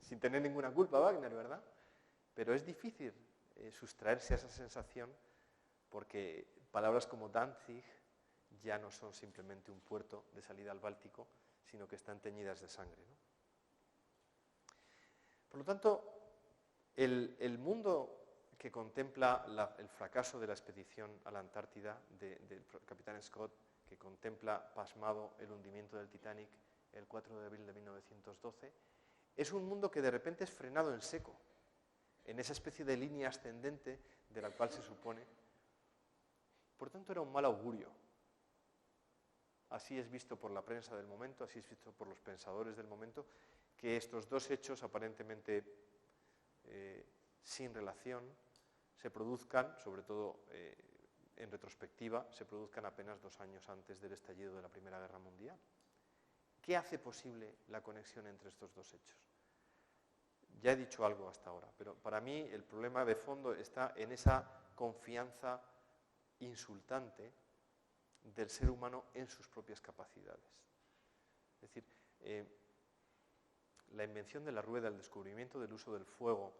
Sin tener ninguna culpa Wagner, ¿verdad? Pero es difícil sustraerse a esa sensación porque palabras como Danzig ya no son simplemente un puerto de salida al Báltico, sino que están teñidas de sangre, ¿no? Por lo tanto, el mundo que contempla el fracaso de la expedición a la Antártida del capitán Scott, que contempla pasmado el hundimiento del Titanic el 4 de abril de 1912, es un mundo que de repente es frenado en seco, en esa especie de línea ascendente de la cual se supone. Por tanto, era un mal augurio. Así es visto por la prensa del momento, así es visto por los pensadores del momento, que estos dos hechos aparentemente sin relación se produzcan, sobre todo en retrospectiva, se produzcan apenas 2 años antes del estallido de la Primera Guerra Mundial. ¿Qué hace posible la conexión entre estos dos hechos? Ya he dicho algo hasta ahora, pero para mí el problema de fondo está en esa confianza insultante del ser humano en sus propias capacidades. Es decir, la invención de la rueda, el descubrimiento del uso del fuego,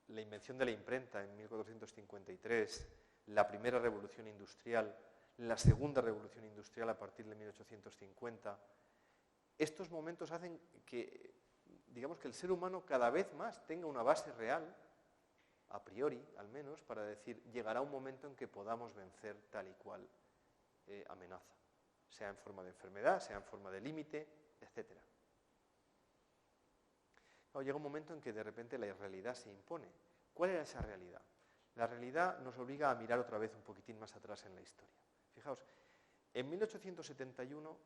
la invención de la imprenta en 1453, la primera revolución industrial, la segunda revolución industrial a partir de 1850, estos momentos hacen que, digamos, que el ser humano cada vez más tenga una base real, a priori al menos, para decir, llegará un momento en que podamos vencer tal y cual amenaza, sea en forma de enfermedad, sea en forma de límite, etc. Llega un momento en que de repente la realidad se impone. ¿Cuál era esa realidad? La realidad nos obliga a mirar otra vez un poquitín más atrás en la historia. Fijaos, en 1871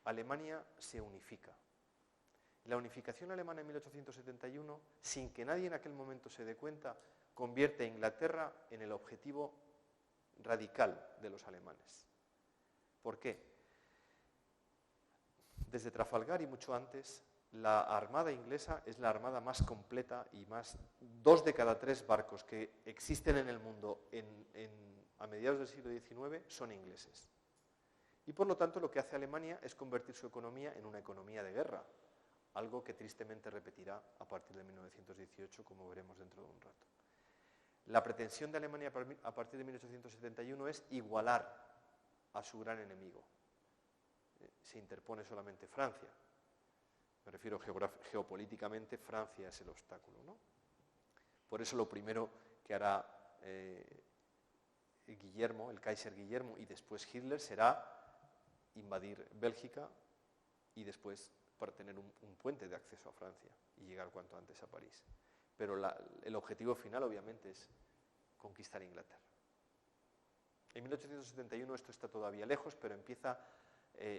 Alemania se unifica. La unificación alemana en 1871, sin que nadie en aquel momento se dé cuenta, convierte a Inglaterra en el objetivo radical de los alemanes. ¿Por qué? Desde Trafalgar y mucho antes, la armada inglesa es la armada más completa y más... 2 de cada 3 barcos que existen en el mundo a mediados del siglo XIX son ingleses. Y por lo tanto lo que hace Alemania es convertir su economía en una economía de guerra, algo que tristemente repetirá a partir de 1918, como veremos dentro de un rato. La pretensión de Alemania a partir de 1871 es igualar a su gran enemigo. Se interpone solamente Francia. Me refiero geopolíticamente, Francia es el obstáculo, ¿no? Por eso lo primero que hará Guillermo, el Kaiser Guillermo, y después Hitler, será invadir Bélgica y después para tener un puente de acceso a Francia y llegar cuanto antes a París. Pero el objetivo final, obviamente, es conquistar Inglaterra. En 1871 esto está todavía lejos, pero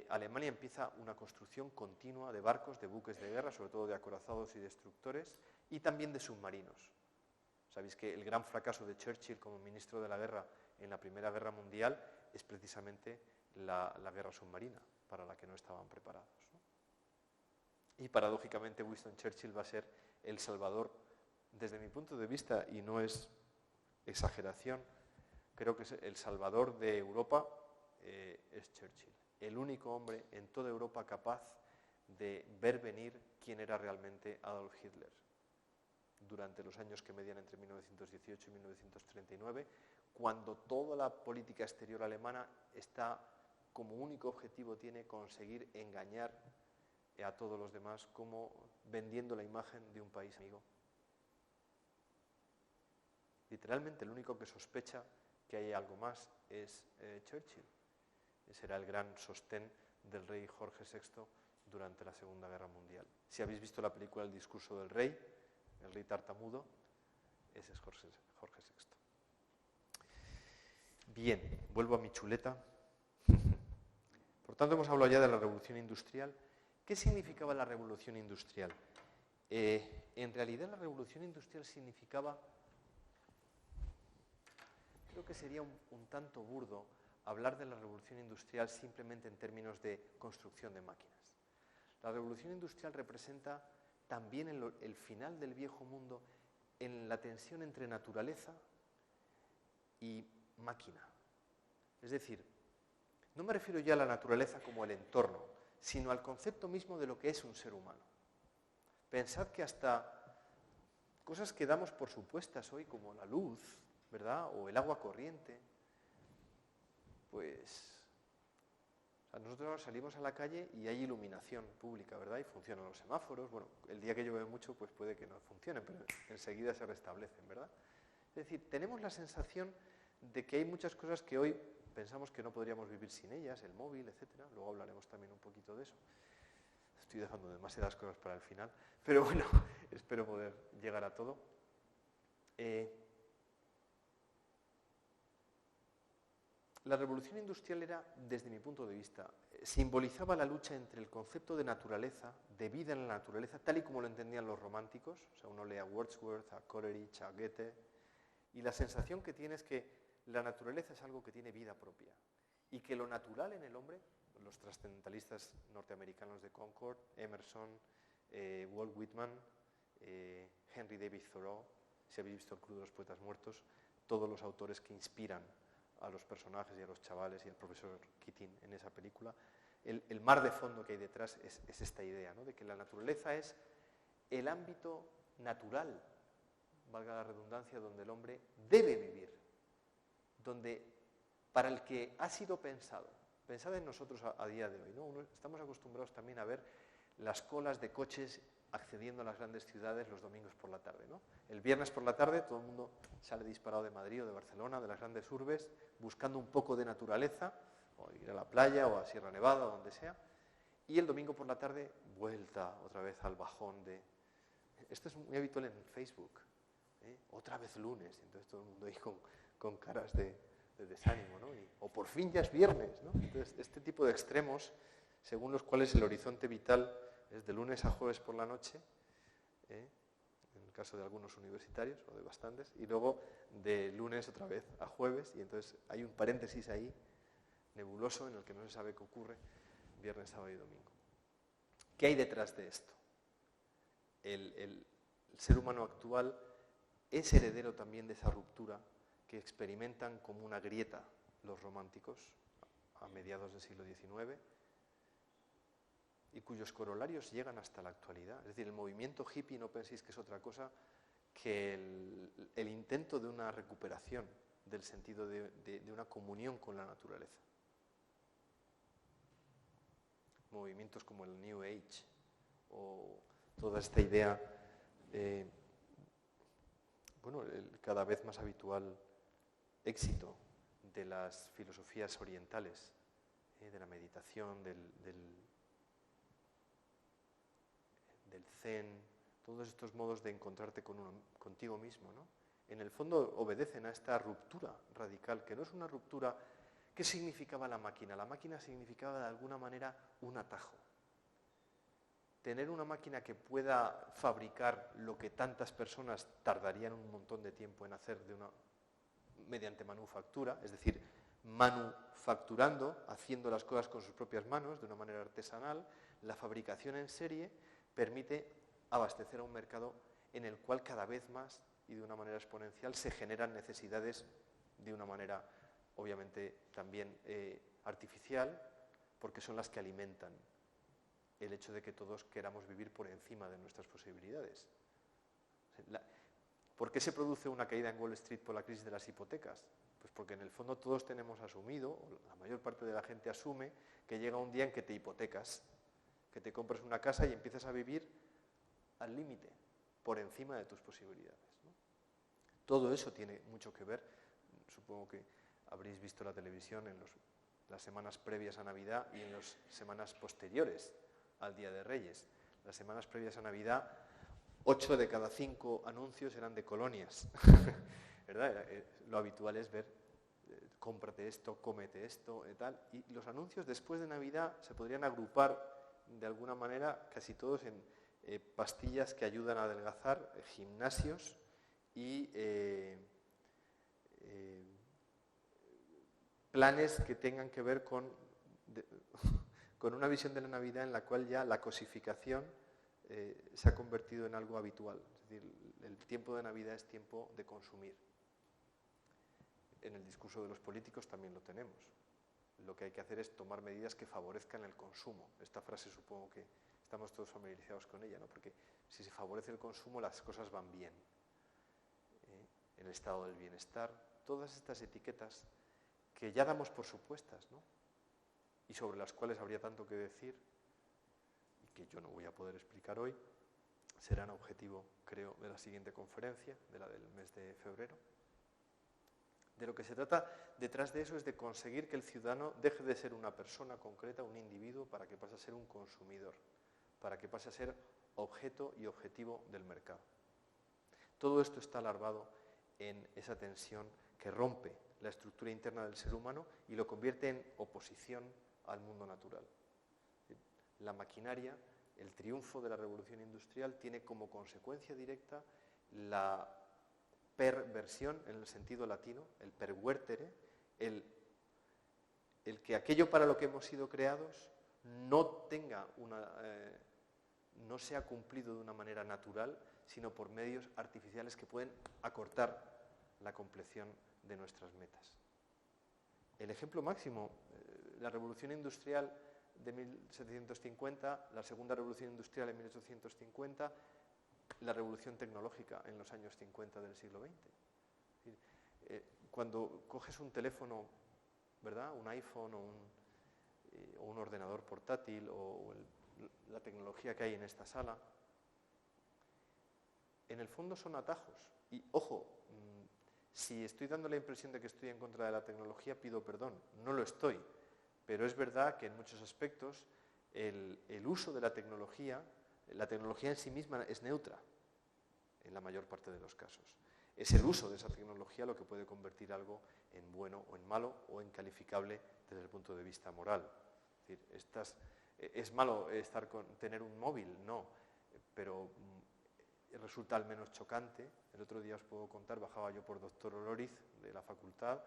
Alemania empieza una construcción continua de barcos, de buques de guerra, sobre todo de acorazados y destructores, y también de submarinos. Sabéis que el gran fracaso de Churchill como ministro de la guerra en la Primera Guerra Mundial es precisamente la guerra submarina, para la que no estaban preparados, ¿no? Y paradójicamente Winston Churchill va a ser el salvador, desde mi punto de vista, y no es exageración, creo que es el salvador de Europa, es Churchill. El único hombre en toda Europa capaz de ver venir quién era realmente Adolf Hitler durante los años que median entre 1918 y 1939, cuando toda la política exterior alemana está como único objetivo tiene conseguir engañar a todos los demás, como vendiendo la imagen de un país amigo. Literalmente el único que sospecha que hay algo más es Churchill. Ese era el gran sostén del rey Jorge VI durante la Segunda Guerra Mundial. Si habéis visto la película El discurso del rey, el rey tartamudo, ese es Jorge VI. Bien, vuelvo a mi chuleta. Por tanto, hemos hablado ya de la Revolución Industrial. ¿Qué significaba la Revolución Industrial? En realidad la Revolución Industrial significaba, creo que sería un tanto burdo hablar de la Revolución Industrial simplemente en términos de construcción de máquinas. La Revolución Industrial representa también el final del viejo mundo en la tensión entre naturaleza y máquina. Es decir, no me refiero ya a la naturaleza como el entorno, sino al concepto mismo de lo que es un ser humano. Pensad que hasta cosas que damos por supuestas hoy, como la luz, ¿verdad?, o el agua corriente, pues nosotros ahora salimos a la calle y hay iluminación pública, ¿verdad?, y funcionan los semáforos. Bueno, el día que llueve mucho, pues puede que no funcionen, pero enseguida se restablecen, ¿verdad? Es decir, tenemos la sensación de que hay muchas cosas que hoy pensamos que no podríamos vivir sin ellas, el móvil, etcétera. Luego hablaremos también un poquito de eso. Estoy dejando demasiadas cosas para el final, pero bueno, espero poder llegar a todo. La revolución industrial era, desde mi punto de vista, simbolizaba la lucha entre el concepto de naturaleza, de vida en la naturaleza, tal y como lo entendían los románticos. O sea, uno lee a Wordsworth, a Coleridge, a Goethe, y la sensación que tiene es que la naturaleza es algo que tiene vida propia y que lo natural en el hombre, los trascendentalistas norteamericanos de Concord, Emerson, Walt Whitman, Henry David Thoreau, si habéis visto El Club de los Poetas Muertos, todos los autores que inspiran a los personajes y a los chavales y al profesor Keating en esa película, el mar de fondo que hay detrás es esta idea, ¿no?, de que la naturaleza es el ámbito natural, valga la redundancia, donde el hombre debe vivir, donde para el que ha sido pensado. Pensad en nosotros a día de hoy, ¿no? Estamos acostumbrados también a ver las colas de coches accediendo a las grandes ciudades los domingos por la tarde, ¿no? El viernes por la tarde todo el mundo sale disparado de Madrid o de Barcelona, de las grandes urbes, buscando un poco de naturaleza, o ir a la playa o a Sierra Nevada o donde sea, y el domingo por la tarde vuelta otra vez al bajón de... Esto es muy habitual en Facebook, otra vez lunes, entonces todo el mundo ahí con caras de desánimo, ¿no? O por fin ya es viernes, ¿no? Entonces, este tipo de extremos, según los cuales el horizonte vital es de lunes a jueves por la noche, en el caso de algunos universitarios, o de bastantes, y luego de lunes otra vez a jueves, y entonces hay un paréntesis ahí nebuloso en el que no se sabe qué ocurre viernes, sábado y domingo. ¿Qué hay detrás de esto? El ser humano actual es heredero también de esa ruptura que experimentan como una grieta los románticos a mediados del siglo XIX y cuyos corolarios llegan hasta la actualidad. Es decir, el movimiento hippie no penséis que es otra cosa que el intento de una recuperación del sentido de una comunión con la naturaleza. Movimientos como el New Age o toda esta idea, el cada vez más habitual éxito de las filosofías orientales, de la meditación, del zen, todos estos modos de encontrarte contigo mismo, ¿no? En el fondo obedecen a esta ruptura radical, que no es una ruptura. ¿Qué significaba la máquina? La máquina significaba de alguna manera un atajo. Tener una máquina que pueda fabricar lo que tantas personas tardarían un montón de tiempo en hacer mediante manufactura, es decir, manufacturando, haciendo las cosas con sus propias manos, de una manera artesanal, la fabricación en serie permite abastecer a un mercado en el cual cada vez más y de una manera exponencial se generan necesidades de una manera obviamente también artificial, porque son las que alimentan el hecho de que todos queramos vivir por encima de nuestras posibilidades. ¿Por qué se produce una caída en Wall Street por la crisis de las hipotecas? Pues porque en el fondo todos tenemos asumido, o la mayor parte de la gente asume, que llega un día en que te hipotecas, que te compras una casa y empiezas a vivir al límite, por encima de tus posibilidades, ¿no? Todo eso tiene mucho que ver, supongo que habréis visto la televisión en las semanas previas a Navidad y en las semanas posteriores al Día de Reyes. Las semanas previas a Navidad, 8 de cada 5 anuncios eran de colonias, ¿verdad? Lo habitual es ver, cómprate esto, cómete esto, tal. Y los anuncios después de Navidad se podrían agrupar de alguna manera casi todos en pastillas que ayudan a adelgazar, gimnasios y planes que tengan que ver con una visión de la Navidad en la cual ya la cosificación se ha convertido en algo habitual. Es decir, el tiempo de Navidad es tiempo de consumir. En el discurso de los políticos también lo tenemos. Lo que hay que hacer es tomar medidas que favorezcan el consumo. Esta frase supongo que estamos todos familiarizados con ella, ¿no? Porque si se favorece el consumo las cosas van bien. El estado del bienestar, todas estas etiquetas que ya damos por supuestas, ¿no? Y sobre las cuales habría tanto que decir y que yo no voy a poder explicar hoy, serán objetivo, creo, de la siguiente conferencia, de la del mes de febrero. De lo que se trata detrás de eso es de conseguir que el ciudadano deje de ser una persona concreta, un individuo, para que pase a ser un consumidor, para que pase a ser objeto y objetivo del mercado. Todo esto está alargado en esa tensión que rompe la estructura interna del ser humano y lo convierte en oposición al mundo natural. La maquinaria, el triunfo de la revolución industrial, tiene como consecuencia directa la perversión en el sentido latino, el pervertere, el que aquello para lo que hemos sido creados no sea cumplido de una manera natural, sino por medios artificiales que pueden acortar la compleción de nuestras metas. El ejemplo máximo, la revolución industrial de 1750, la segunda revolución industrial en 1850, la revolución tecnológica en los años 50 del siglo XX. Cuando coges un teléfono, ¿verdad?, un iPhone o un ordenador portátil o la tecnología que hay en esta sala, en el fondo son atajos. Y, ojo, si estoy dando la impresión de que estoy en contra de la tecnología, pido perdón. No lo estoy. Pero es verdad que en muchos aspectos el uso de la tecnología en sí misma es neutra, en la mayor parte de los casos. Es el uso de esa tecnología lo que puede convertir algo en bueno o en malo o incalificable desde el punto de vista moral. Es decir, ¿Es malo tener un móvil? No, pero resulta al menos chocante. El otro día os puedo contar, bajaba yo por Doctor Oloriz de la facultad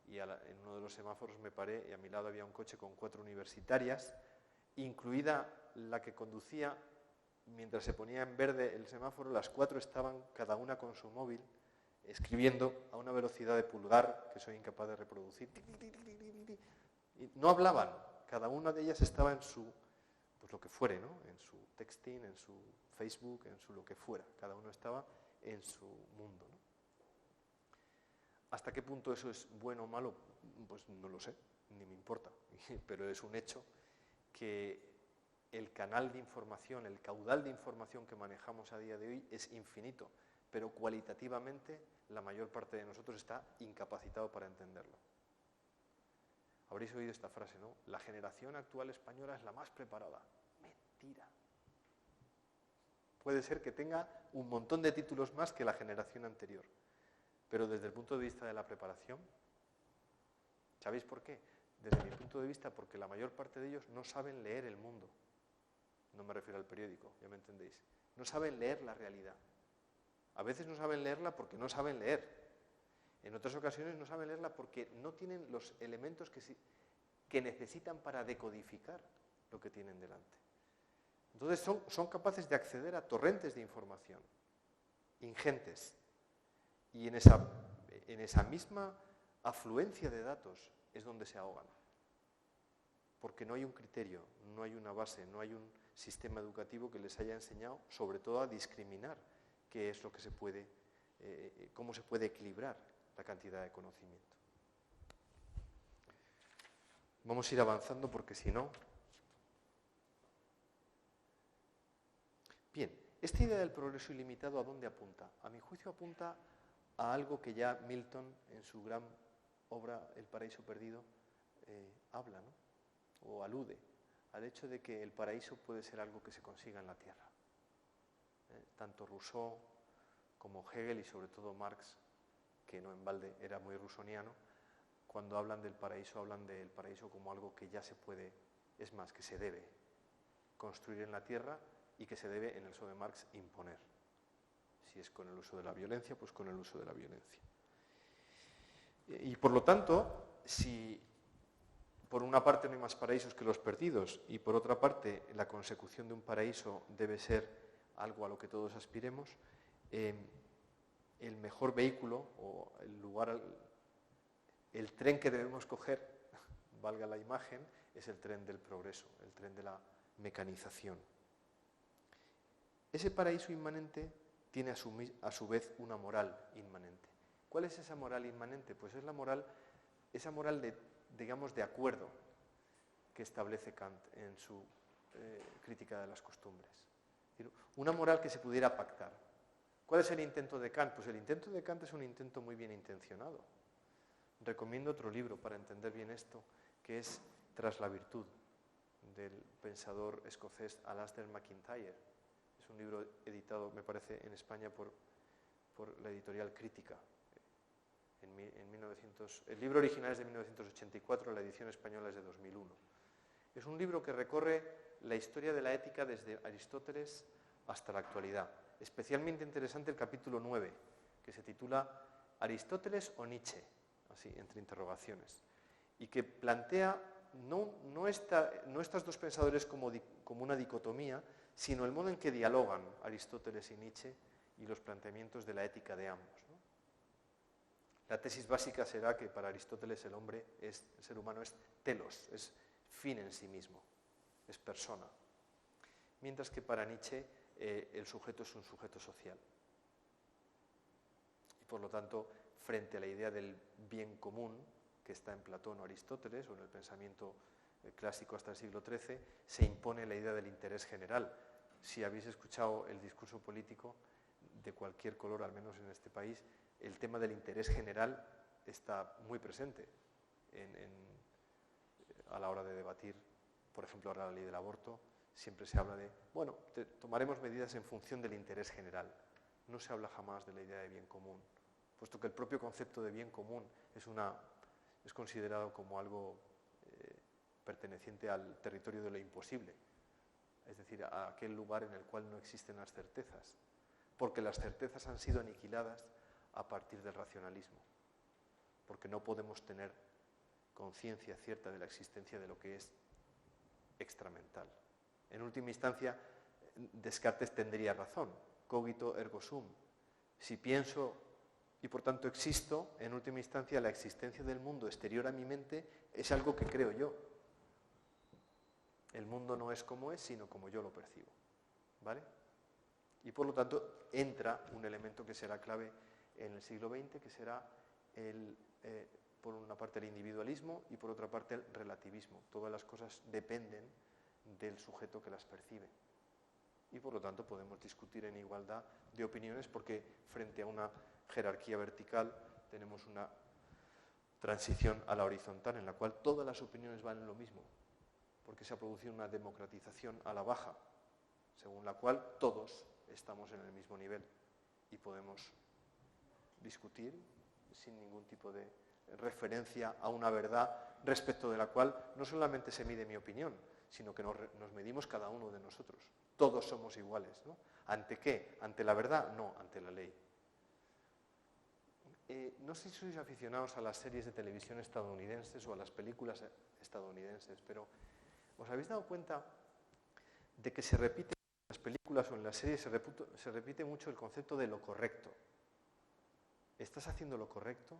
y en uno de los semáforos me paré y a mi lado había un coche con 4 universitarias, incluida la que conducía. Mientras se ponía en verde el semáforo, las 4 estaban cada una con su móvil, escribiendo a una velocidad de pulgar que soy incapaz de reproducir. Y no hablaban, cada una de ellas estaba en su, pues lo que fuere, ¿no? En su texting, en su Facebook, en su lo que fuera. Cada uno estaba en su mundo, ¿no? ¿Hasta qué punto eso es bueno o malo? Pues no lo sé, ni me importa, pero es un hecho que el canal de información, el caudal de información que manejamos a día de hoy es infinito, pero cualitativamente la mayor parte de nosotros está incapacitado para entenderlo. Habréis oído esta frase, ¿no? La generación actual española es la más preparada. Mentira. Puede ser que tenga un montón de títulos más que la generación anterior, pero desde el punto de vista de la preparación, ¿sabéis por qué? Desde mi punto de vista, porque la mayor parte de ellos no saben leer el mundo. No me refiero al periódico, ya me entendéis. No saben leer la realidad. A veces no saben leerla porque no saben leer. En otras ocasiones no saben leerla porque no tienen los elementos que necesitan para decodificar lo que tienen delante. Entonces son capaces de acceder a torrentes de información ingentes. Y en esa misma afluencia de datos es donde se ahogan. Porque no hay un criterio, no hay una base, no hay un sistema educativo que les haya enseñado, sobre todo, a discriminar qué es lo que se puede, cómo se puede equilibrar la cantidad de conocimiento. Vamos a ir avanzando porque si no... Bien, esta idea del progreso ilimitado, ¿a dónde apunta? A mi juicio apunta a algo que ya Milton, en su gran obra El paraíso perdido, habla, ¿no? O alude al hecho de que el paraíso puede ser algo que se consiga en la tierra. Tanto Rousseau como Hegel y sobre todo Marx, que no en balde era muy rusoniano, cuando hablan del paraíso como algo que ya se puede, es más, que se debe construir en la tierra y que se debe, en el uso de Marx, imponer. Si es con el uso de la violencia, pues con el uso de la violencia. Y por lo tanto, si por una parte no hay más paraísos que los perdidos y por otra parte la consecución de un paraíso debe ser algo a lo que todos aspiremos, el mejor vehículo o el tren que debemos coger, valga la imagen, es el tren del progreso, el tren de la mecanización. Ese paraíso inmanente tiene a su vez una moral inmanente. ¿Cuál es esa moral inmanente? Pues es esa moral de acuerdo que establece Kant en su crítica de las costumbres. Una moral que se pudiera pactar. ¿Cuál es el intento de Kant? Pues el intento de Kant es un intento muy bien intencionado. Recomiendo otro libro para entender bien esto, que es Tras la virtud, del pensador escocés Alasdair MacIntyre. Es un libro editado, me parece, en España por la editorial Crítica. El libro original es de 1984, la edición española es de 2001. Es un libro que recorre la historia de la ética desde Aristóteles hasta la actualidad. Especialmente interesante el capítulo 9, que se titula ¿Aristóteles o Nietzsche? Así, entre interrogaciones. Y que plantea no estos dos pensadores como una dicotomía, sino el modo en que dialogan Aristóteles y Nietzsche y los planteamientos de la ética de ambos, ¿no? La tesis básica será que para Aristóteles el ser humano es telos, es fin en sí mismo, es persona. Mientras que para Nietzsche el sujeto es un sujeto social. Y por lo tanto, frente a la idea del bien común, que está en Platón o Aristóteles, o en el pensamiento clásico hasta el siglo XIII, se impone la idea del interés general. Si habéis escuchado el discurso político de cualquier color, al menos en este país, el tema del interés general está muy presente a la hora de debatir, por ejemplo, ahora la ley del aborto. Siempre se habla de, tomaremos medidas en función del interés general. No se habla jamás de la idea de bien común, puesto que el propio concepto de bien común es considerado como algo perteneciente al territorio de lo imposible, es decir, a aquel lugar en el cual no existen las certezas, porque las certezas han sido aniquiladas a partir del racionalismo, porque no podemos tener conciencia cierta de la existencia de lo que es extramental. En última instancia, Descartes tendría razón, cogito ergo sum. Si pienso y por tanto existo, en última instancia la existencia del mundo exterior a mi mente es algo que creo yo. El mundo no es como es, sino como yo lo percibo. ¿Vale? Y por lo tanto entra un elemento que será clave en el siglo XX, que será por una parte el individualismo y por otra parte el relativismo. Todas las cosas dependen del sujeto que las percibe. Y por lo tanto podemos discutir en igualdad de opiniones porque frente a una jerarquía vertical tenemos una transición a la horizontal en la cual todas las opiniones valen lo mismo, porque se ha producido una democratización a la baja, según la cual todos estamos en el mismo nivel y podemos discutir sin ningún tipo de referencia a una verdad respecto de la cual no solamente se mide mi opinión, sino que nos medimos cada uno de nosotros. Todos somos iguales, ¿no? ¿Ante qué? ¿Ante la verdad? No, ante la ley. No sé si sois aficionados a las series de televisión estadounidenses o a las películas estadounidenses, pero ¿os habéis dado cuenta de que se repite en las películas o en las series, se repite mucho el concepto de lo correcto? ¿Estás haciendo lo correcto?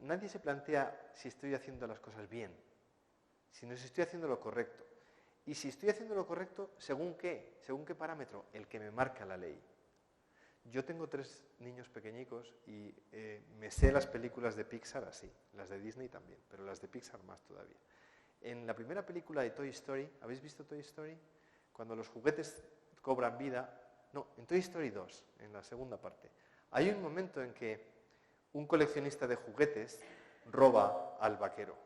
Nadie se plantea si estoy haciendo las cosas bien, sino si estoy haciendo lo correcto. Y si estoy haciendo lo correcto, ¿según qué? ¿Según qué parámetro? El que me marca la ley. Yo tengo 3 niños pequeñicos y me sé las películas de Pixar así, las de Disney también, pero las de Pixar más todavía. En la primera película de Toy Story, ¿habéis visto Toy Story? Cuando los juguetes cobran vida, no, en Toy Story 2, en la segunda parte, hay un momento en que un coleccionista de juguetes roba al vaquero.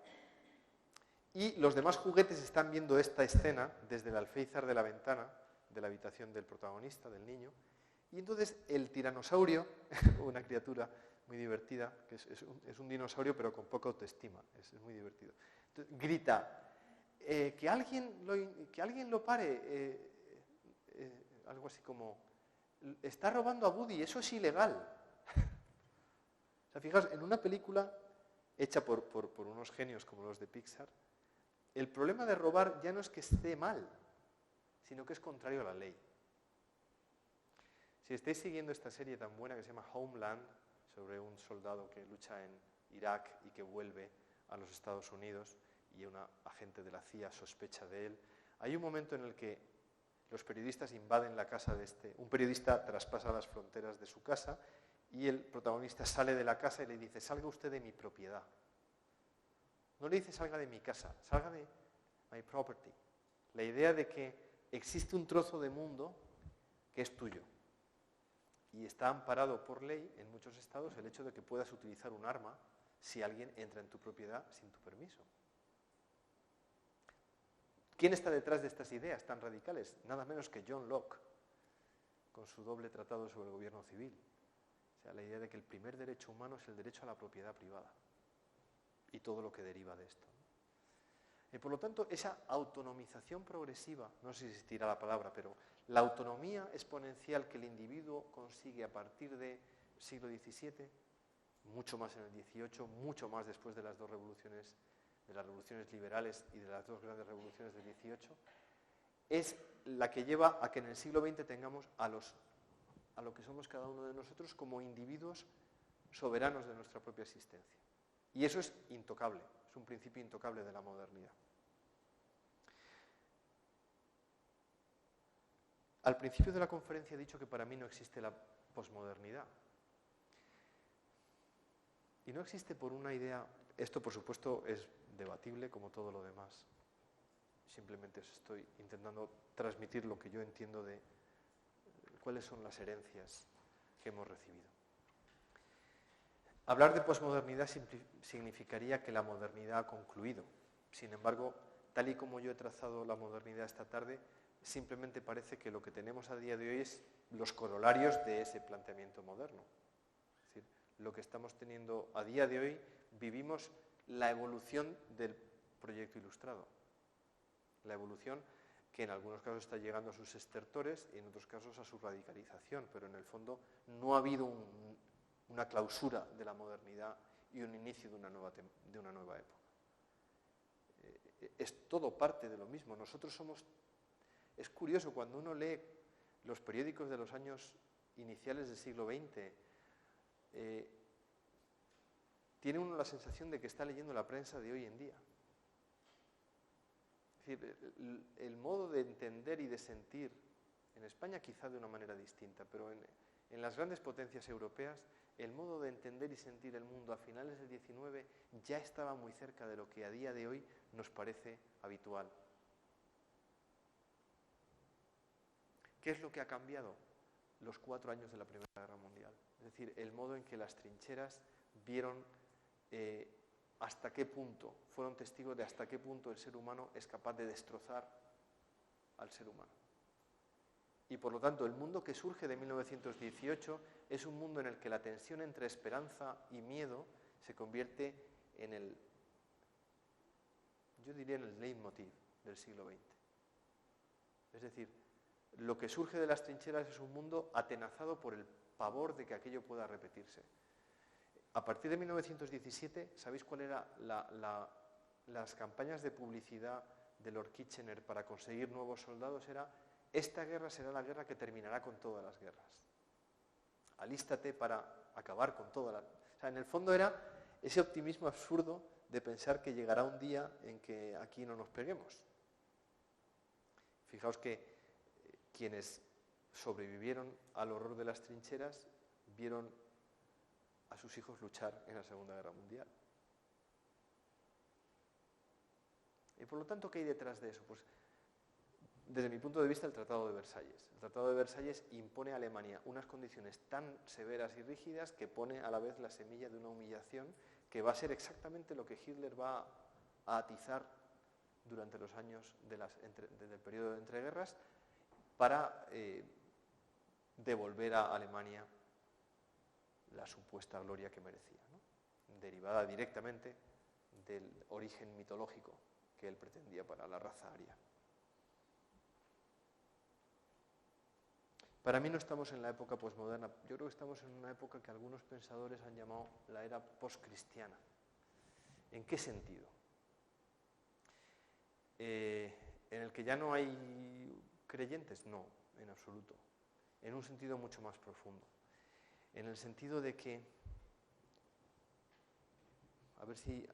Y los demás juguetes están viendo esta escena desde el alféizar de la ventana de la habitación del protagonista, del niño, y entonces el tiranosaurio, una criatura muy divertida, que es un dinosaurio pero con poca autoestima, es muy divertido, entonces, grita, que alguien lo pare, algo así como, está robando a Woody, eso es ilegal. O sea, fijaos, en una película hecha por unos genios como los de Pixar, el problema de robar ya no es que esté mal, sino que es contrario a la ley. Si estáis siguiendo esta serie tan buena que se llama Homeland, sobre un soldado que lucha en Irak y que vuelve a los Estados Unidos y una agente de la CIA sospecha de él, hay un momento en el que los periodistas invaden la casa de un periodista traspasa las fronteras de su casa y el protagonista sale de la casa y le dice, salga usted de mi propiedad. No le dice salga de mi casa, salga de my property. La idea de que existe un trozo de mundo que es tuyo. Y está amparado por ley en muchos estados el hecho de que puedas utilizar un arma si alguien entra en tu propiedad sin tu permiso. ¿Quién está detrás de estas ideas tan radicales? Nada menos que John Locke, con su doble tratado sobre el gobierno civil. O sea, la idea de que el primer derecho humano es el derecho a la propiedad privada y todo lo que deriva de esto. Y por lo tanto, esa autonomización progresiva, no sé si existirá la palabra, pero la autonomía exponencial que el individuo consigue a partir del siglo XVII, mucho más en el XVIII, mucho más después de las 2 revoluciones, de las revoluciones liberales y de las 2 grandes revoluciones del XVIII, es la que lleva a que en el siglo XX tengamos a lo que somos cada uno de nosotros como individuos soberanos de nuestra propia existencia. Y eso es intocable, es un principio intocable de la modernidad. Al principio de la conferencia he dicho que para mí no existe la posmodernidad. Y no existe por una idea, esto por supuesto es debatible como todo lo demás. Simplemente os estoy intentando transmitir lo que yo entiendo de cuáles son las herencias que hemos recibido. Hablar de posmodernidad significaría que la modernidad ha concluido. Sin embargo, tal y como yo he trazado la modernidad esta tarde, simplemente parece que lo que tenemos a día de hoy es los corolarios de ese planteamiento moderno. Es decir, lo que estamos teniendo a día de hoy, vivimos la evolución del proyecto ilustrado. La evolución que en algunos casos está llegando a sus estertores y en otros casos a su radicalización, pero en el fondo no ha habido una clausura de la modernidad y un inicio de una nueva época. Es todo parte de lo mismo. Nosotros somos... Es curioso, cuando uno lee los periódicos de los años iniciales del siglo XX, tiene uno la sensación de que está leyendo la prensa de hoy en día. Es decir, el modo de entender y de sentir, en España quizá de una manera distinta, pero en las grandes potencias europeas, el modo de entender y sentir el mundo a finales del XIX ya estaba muy cerca de lo que a día de hoy nos parece habitual. ¿Qué es lo que ha cambiado? Los 4 años de la Primera Guerra Mundial. Es decir, el modo en que las trincheras vieron hasta qué punto, fueron testigos de hasta qué punto el ser humano es capaz de destrozar al ser humano. Y por lo tanto, el mundo que surge de 1918 es un mundo en el que la tensión entre esperanza y miedo se convierte en el, yo diría, en el leitmotiv del siglo XX. Es decir, lo que surge de las trincheras es un mundo atenazado por el pavor de que aquello pueda repetirse. A partir de 1917, ¿sabéis cuál era las campañas de publicidad de Lord Kitchener para conseguir nuevos soldados? Era: esta guerra será la guerra que terminará con todas las guerras. Alístate para acabar con todas las... O sea, en el fondo era ese optimismo absurdo de pensar que llegará un día en que aquí no nos peguemos. Fijaos que quienes sobrevivieron al horror de las trincheras vieron a sus hijos luchar en la Segunda Guerra Mundial. Y por lo tanto, ¿qué hay detrás de eso? Pues, desde mi punto de vista, el Tratado de Versalles. El Tratado de Versalles impone a Alemania unas condiciones tan severas y rígidas que pone a la vez la semilla de una humillación que va a ser exactamente lo que Hitler va a atizar durante los años del periodo de entreguerras para devolver a Alemania la supuesta gloria que merecía, ¿no? Derivada directamente del origen mitológico que él pretendía para la raza aria. Para mí no estamos en la época posmoderna, yo creo que estamos en una época que algunos pensadores han llamado la era postcristiana. ¿En qué sentido? ¿En el que ya no hay creyentes? No, en absoluto. En un sentido mucho más profundo. En el sentido de que, a ver si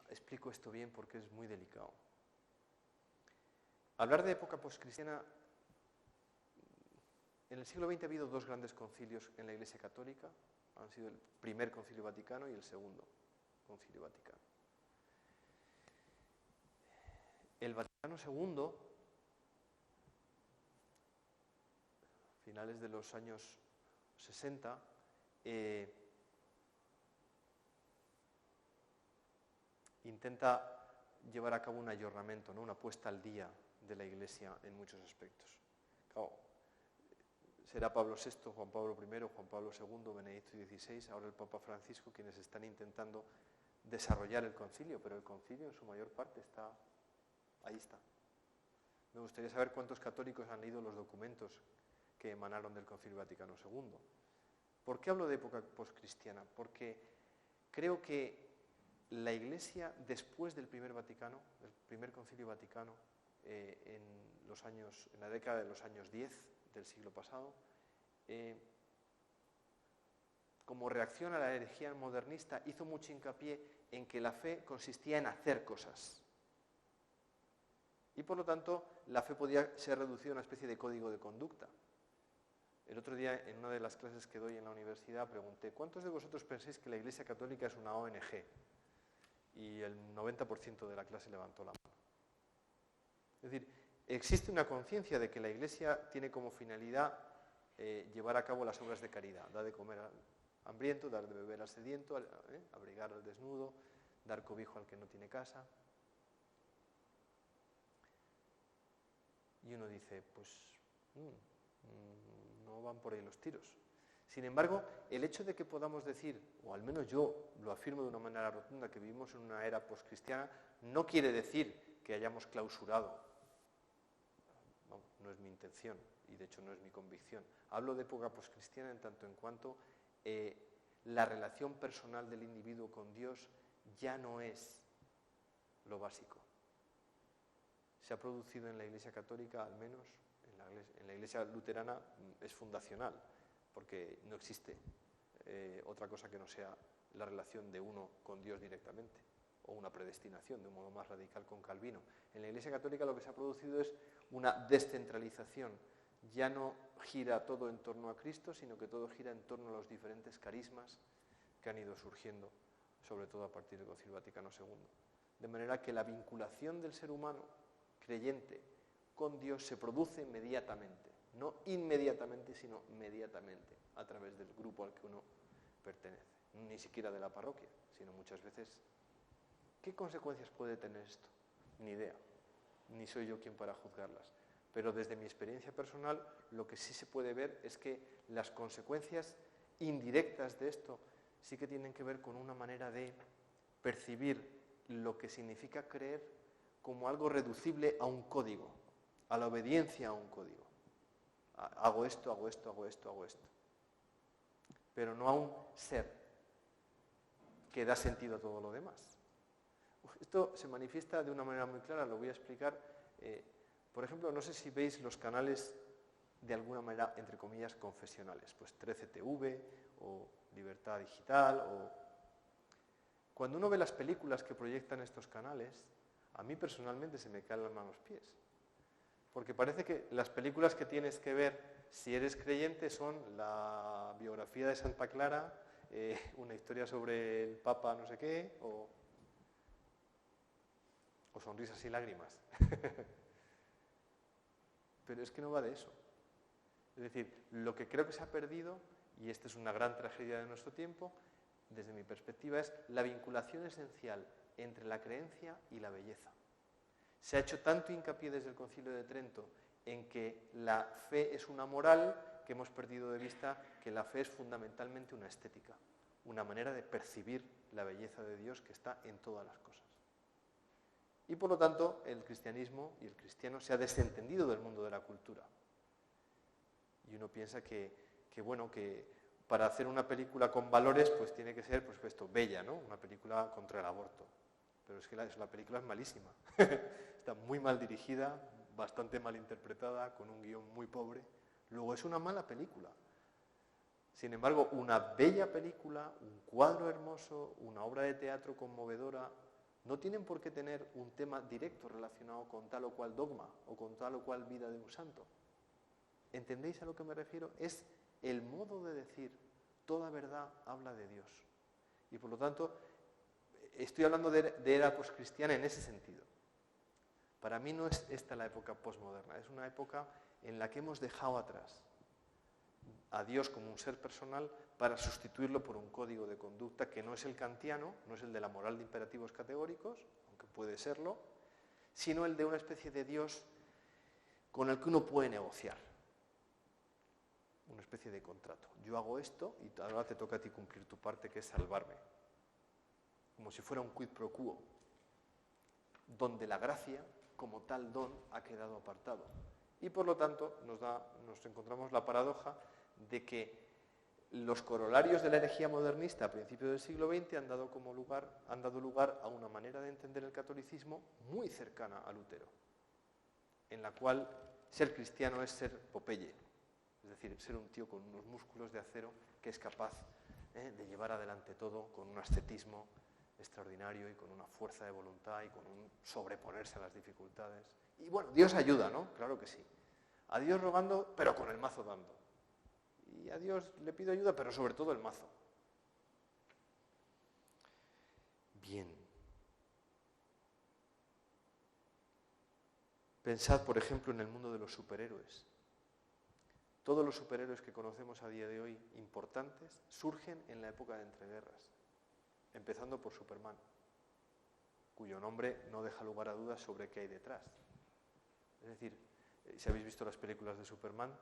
explico esto bien porque es muy delicado. Hablar de época postcristiana, en el siglo XX ha habido 2 grandes concilios en la Iglesia Católica, han sido el primer Concilio Vaticano y el segundo Concilio Vaticano. El Vaticano II, finales de los años 60, intenta llevar a cabo un ayornamiento, ¿no? Una puesta al día de la Iglesia en muchos aspectos. Claro, será Pablo VI, Juan Pablo I, Juan Pablo II, Benedicto XVI, ahora el Papa Francisco, quienes están intentando desarrollar el concilio, pero el concilio en su mayor parte está, ahí está. Me gustaría saber cuántos católicos han leído los documentos que emanaron del Concilio Vaticano II. ¿Por qué hablo de época postcristiana? Porque creo que la Iglesia, después del primer Vaticano, del primer Concilio Vaticano, en la década de los años 10 del siglo pasado, como reacción a la herejía modernista, hizo mucho hincapié en que la fe consistía en hacer cosas. Y por lo tanto, la fe podía ser reducida a una especie de código de conducta. El otro día, en una de las clases que doy en la universidad, pregunté: ¿cuántos de vosotros pensáis que la Iglesia Católica es una ONG? Y el 90% de la clase levantó la mano. Es decir, existe una conciencia de que la Iglesia tiene como finalidad llevar a cabo las obras de caridad, dar de comer al hambriento, dar de beber al sediento, abrigar al desnudo, dar cobijo al que no tiene casa. Y uno dice, pues no van por ahí los tiros. Sin embargo, el hecho de que podamos decir, o al menos yo lo afirmo de una manera rotunda, que vivimos en una era poscristiana, no quiere decir que hayamos clausurado. No es mi intención y de hecho no es mi convicción. Hablo de época poscristiana en tanto en cuanto la relación personal del individuo con Dios ya no es lo básico. Se ha producido en la Iglesia Católica, al menos en la Iglesia Luterana es fundacional, porque no existe otra cosa que no sea la relación de uno con Dios directamente, o una predestinación, de un modo más radical con Calvino. En la Iglesia Católica lo que se ha producido es una descentralización. Ya no gira todo en torno a Cristo, sino que todo gira en torno a los diferentes carismas que han ido surgiendo, sobre todo a partir del Concilio Vaticano II. De manera que la vinculación del ser humano creyente con Dios se produce inmediatamente, no inmediatamente, sino inmediatamente, a través del grupo al que uno pertenece. Ni siquiera de la parroquia, sino muchas veces. ¿Qué consecuencias puede tener esto? Ni idea, ni soy yo quien para juzgarlas. Pero desde mi experiencia personal, lo que sí se puede ver es que las consecuencias indirectas de esto sí que tienen que ver con una manera de percibir lo que significa creer como algo reducible a un código, a la obediencia a un código. Hago esto, hago esto, hago esto, hago esto. Pero no a un ser que da sentido a todo lo demás. Esto se manifiesta de una manera muy clara, lo voy a explicar. Por ejemplo, no sé si veis los canales de alguna manera, entre comillas, confesionales, pues 13TV o Libertad Digital. Cuando uno ve las películas que proyectan estos canales, a mí personalmente se me caen las manos pies. Porque parece que las películas que tienes que ver si eres creyente son la biografía de Santa Clara, una historia sobre el Papa no sé qué, o Sonrisas y Lágrimas. Pero es que no va de eso. Es decir, lo que creo que se ha perdido, y esta es una gran tragedia de nuestro tiempo, desde mi perspectiva, es la vinculación esencial entre la creencia y la belleza. Se ha hecho tanto hincapié desde el Concilio de Trento en que la fe es una moral que hemos perdido de vista que la fe es fundamentalmente una estética, una manera de percibir la belleza de Dios que está en todas las cosas. Y por lo tanto, el cristianismo y el cristiano se ha desentendido del mundo de la cultura. Y uno piensa que para hacer una película con valores, pues tiene que ser, pues esto, bella, ¿no? Una película contra el aborto. Pero es que la película es malísima. Está muy mal dirigida, bastante mal interpretada, con un guión muy pobre. Luego es una mala película. Sin embargo, una bella película, un cuadro hermoso, una obra de teatro conmovedora, no tienen por qué tener un tema directo relacionado con tal o cual dogma o con tal o cual vida de un santo. ¿Entendéis a lo que me refiero? Es el modo de decir, toda verdad habla de Dios. Y por lo tanto, estoy hablando de era poscristiana en ese sentido. Para mí no es esta la época posmoderna, es una época en la que hemos dejado atrás a Dios como un ser personal para sustituirlo por un código de conducta que no es el kantiano, no es el de la moral de imperativos categóricos, aunque puede serlo, sino el de una especie de Dios con el que uno puede negociar. Una especie de contrato. Yo hago esto y ahora te toca a ti cumplir tu parte, que es salvarme. Como si fuera un quid pro quo, donde la gracia, como tal don, ha quedado apartado. Y por lo tanto nos encontramos la paradoja de que los corolarios de la herejía modernista a principios del siglo XX han dado lugar a una manera de entender el catolicismo muy cercana a Lutero, en la cual ser cristiano es ser Popeye, es decir, ser un tío con unos músculos de acero que es capaz de llevar adelante todo con un ascetismo extraordinario y con una fuerza de voluntad y con un sobreponerse a las dificultades. Y bueno, Dios ayuda, ¿no? Claro que sí. A Dios rogando, pero con el mazo dando. Y a Dios le pido ayuda, pero sobre todo el mazo. Bien. Pensad, por ejemplo, en el mundo de los superhéroes. Todos los superhéroes que conocemos a día de hoy, importantes, surgen en la época de entreguerras. Empezando por Superman, cuyo nombre no deja lugar a dudas sobre qué hay detrás. Es decir, si habéis visto las películas de Superman,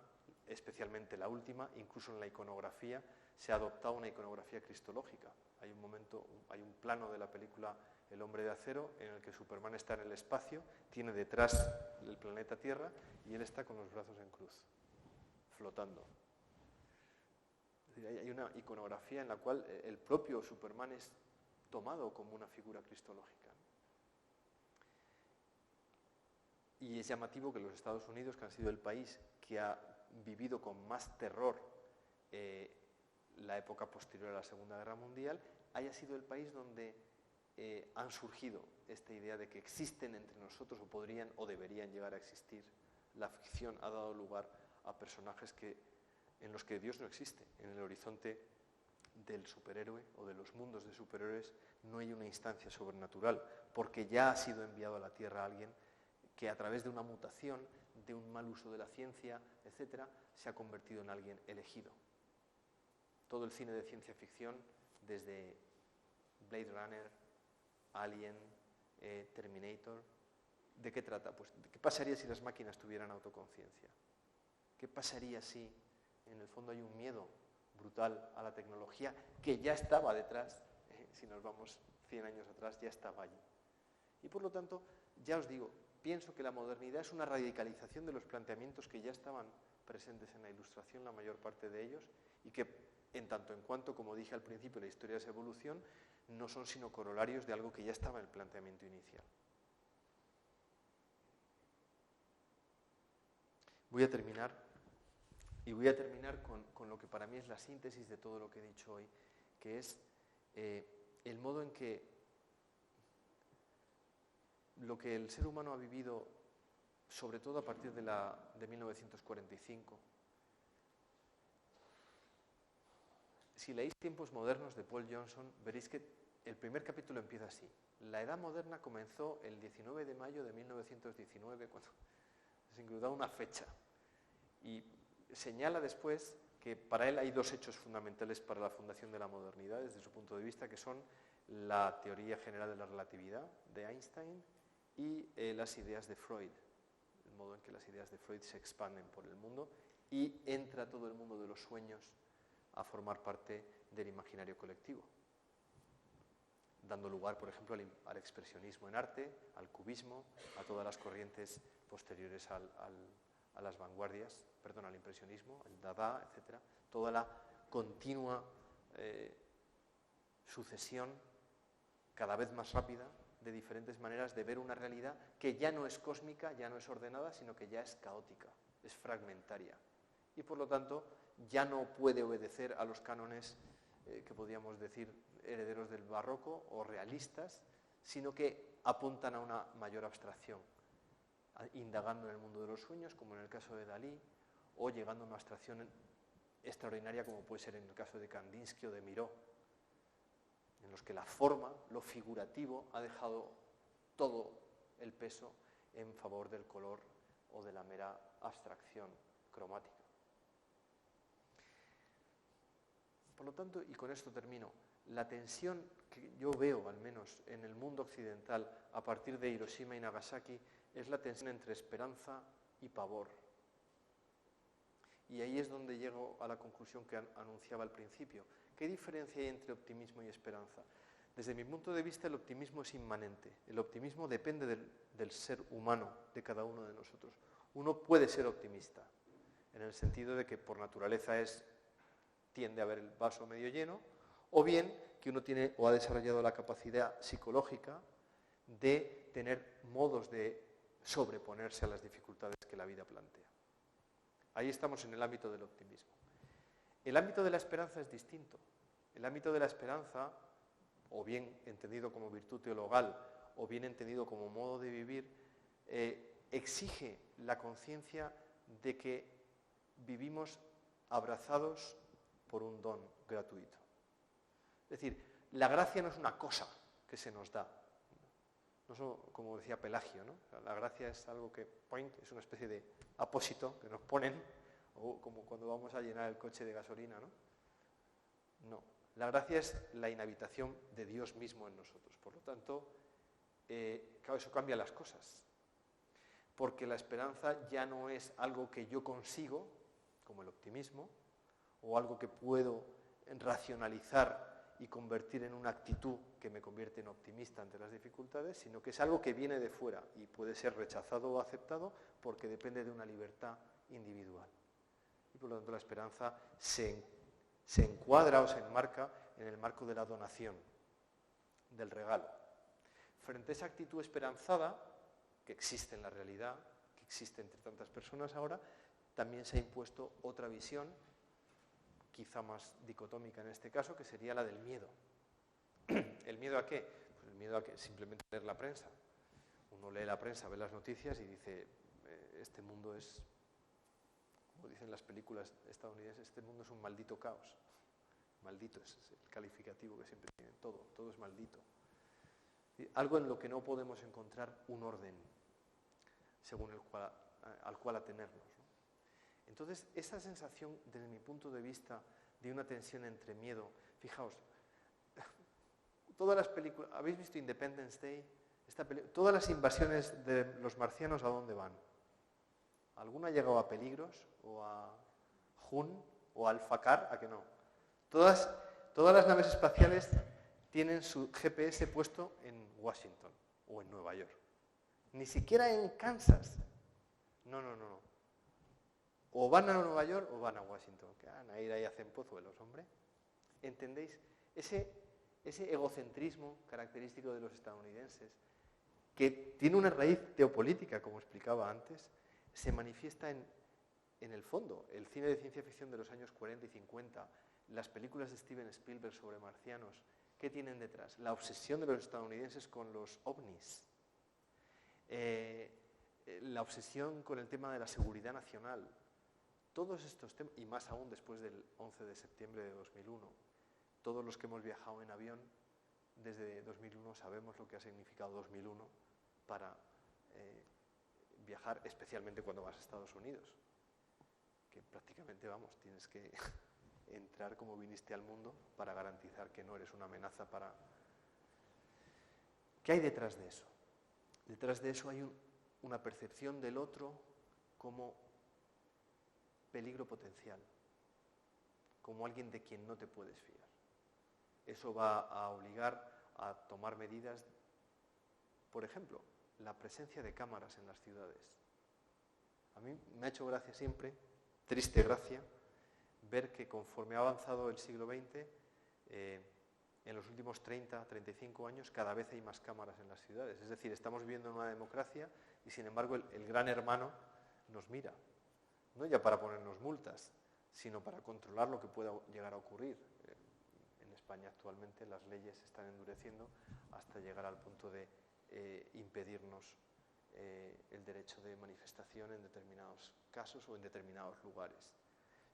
especialmente la última, incluso en la iconografía, se ha adoptado una iconografía cristológica. Hay un plano de la película El hombre de acero en el que Superman está en el espacio, tiene detrás el planeta Tierra y él está con los brazos en cruz, flotando. Es decir, hay una iconografía en la cual el propio Superman es tomado como una figura cristológica. Y es llamativo que los Estados Unidos, que han sido el país que ha vivido con más terror la época posterior a la Segunda Guerra Mundial, haya sido el país donde han surgido esta idea de que existen entre nosotros, o podrían o deberían llegar a existir. La ficción ha dado lugar a personajes en los que Dios no existe. En el horizonte del superhéroe o de los mundos de superhéroes no hay una instancia sobrenatural, porque ya ha sido enviado a la Tierra alguien que a través de una mutación, de un mal uso de la ciencia, etc., se ha convertido en alguien elegido. Todo el cine de ciencia ficción, desde Blade Runner, Alien, Terminator, ¿de qué trata? Pues, ¿qué pasaría si las máquinas tuvieran autoconciencia? ¿Qué pasaría si, en el fondo, hay un miedo brutal a la tecnología que ya estaba detrás, si nos vamos 100 años atrás, ya estaba allí? Y por lo tanto, ya os digo, pienso que la modernidad es una radicalización de los planteamientos que ya estaban presentes en la Ilustración, la mayor parte de ellos, y que, en tanto en cuanto, como dije al principio, la historia es evolución, no son sino corolarios de algo que ya estaba en el planteamiento inicial. Voy a terminar con lo que para mí es la síntesis de todo lo que he dicho hoy, que es el modo en que lo que el ser humano ha vivido, sobre todo a partir de 1945. Si leéis Tiempos modernos de Paul Johnson, veréis que el primer capítulo empieza así. La edad moderna comenzó el 19 de mayo de 1919, cuando se incluía una fecha. Y señala después que para él hay dos hechos fundamentales para la fundación de la modernidad, desde su punto de vista, que son la teoría general de la relatividad de Einstein y las ideas de Freud, el modo en que las ideas de Freud se expanden por el mundo y entra todo el mundo de los sueños a formar parte del imaginario colectivo, dando lugar, por ejemplo, al expresionismo en arte, al cubismo, a todas las corrientes posteriores a las vanguardias, al impresionismo, el Dada, etc. Toda la continua sucesión, cada vez más rápida, de diferentes maneras de ver una realidad que ya no es cósmica, ya no es ordenada, sino que ya es caótica, es fragmentaria. Y por lo tanto, ya no puede obedecer a los cánones que podríamos decir herederos del barroco o realistas, sino que apuntan a una mayor abstracción, indagando en el mundo de los sueños, como en el caso de Dalí, o llegando a una abstracción extraordinaria, como puede ser en el caso de Kandinsky o de Miró, en los que la forma, lo figurativo, ha dejado todo el peso en favor del color o de la mera abstracción cromática. Por lo tanto, y con esto termino, la tensión que yo veo, al menos en el mundo occidental, a partir de Hiroshima y Nagasaki, es la tensión entre esperanza y pavor. Y ahí es donde llego a la conclusión que anunciaba al principio. ¿Qué diferencia hay entre optimismo y esperanza? Desde mi punto de vista, el optimismo es inmanente. El optimismo depende del ser humano, de cada uno de nosotros. Uno puede ser optimista, en el sentido de que por naturaleza tiende a ver el vaso medio lleno, o bien que uno tiene o ha desarrollado la capacidad psicológica de tener modos de sobreponerse a las dificultades que la vida plantea. Ahí estamos en el ámbito del optimismo. El ámbito de la esperanza es distinto. El ámbito de la esperanza, o bien entendido como virtud teologal, o bien entendido como modo de vivir, exige la conciencia de que vivimos abrazados por un don gratuito. Es decir, la gracia no es una cosa que se nos da. No solo, como decía Pelagio, ¿no? La gracia es algo que, es una especie de apósito que nos ponen, o como cuando vamos a llenar el coche de gasolina, ¿no? No, la gracia es la inhabitación de Dios mismo en nosotros. Por lo tanto, claro, eso cambia las cosas. Porque la esperanza ya no es algo que yo consigo, como el optimismo, o algo que puedo racionalizar y convertir en una actitud que me convierte en optimista ante las dificultades, sino que es algo que viene de fuera y puede ser rechazado o aceptado porque depende de una libertad individual. Y por lo tanto la esperanza se encuadra o se enmarca en el marco de la donación, del regalo. Frente a esa actitud esperanzada, que existe en la realidad, que existe entre tantas personas ahora, también se ha impuesto otra visión, quizá más dicotómica en este caso, que sería la del miedo. ¿El miedo a qué? Pues el miedo a que simplemente leer la prensa. Uno lee la prensa, ve las noticias y dice, este mundo es, como dicen las películas estadounidenses, este mundo es un maldito caos. Maldito es el calificativo que siempre tienen, todo es maldito. Algo en lo que no podemos encontrar un orden según al cual atenernos, ¿no? Entonces, esa sensación, desde mi punto de vista, de una tensión entre miedo, fijaos, todas las películas, ¿habéis visto Independence Day? Todas las invasiones de los marcianos, ¿a dónde van? ¿Alguna ha llegado a Peligros, o a Hun, o a Alfacar? ¿A que no? Todas las naves espaciales tienen su GPS puesto en Washington o en Nueva York. Ni siquiera en Kansas. No. O van a Nueva York o van a Washington. Que van a ir ahí a hacer pozuelos, hombre. ¿Entendéis? Ese egocentrismo característico de los estadounidenses, que tiene una raíz geopolítica, como explicaba antes, se manifiesta en el fondo. El cine de ciencia ficción de los años 40 y 50, las películas de Steven Spielberg sobre marcianos, ¿qué tienen detrás? La obsesión de los estadounidenses con los ovnis, la obsesión con el tema de la seguridad nacional, todos estos temas, y más aún después del 11 de septiembre de 2001, todos los que hemos viajado en avión desde 2001 sabemos lo que ha significado 2001 para viajar, especialmente cuando vas a Estados Unidos, que prácticamente, tienes que entrar como viniste al mundo para garantizar que no eres una amenaza para... ¿Qué hay detrás de eso? Detrás de eso hay una percepción del otro como peligro potencial, como alguien de quien no te puedes fiar. Eso va a obligar a tomar medidas, por ejemplo, la presencia de cámaras en las ciudades. A mí me ha hecho gracia siempre, triste gracia, ver que conforme ha avanzado el siglo XX, en los últimos 30, 35 años, cada vez hay más cámaras en las ciudades. Es decir, estamos viviendo en una democracia y, sin embargo, el gran hermano nos mira. No ya para ponernos multas, sino para controlar lo que pueda llegar a ocurrir. En España actualmente las leyes se están endureciendo hasta llegar al punto de impedirnos el derecho de manifestación en determinados casos o en determinados lugares.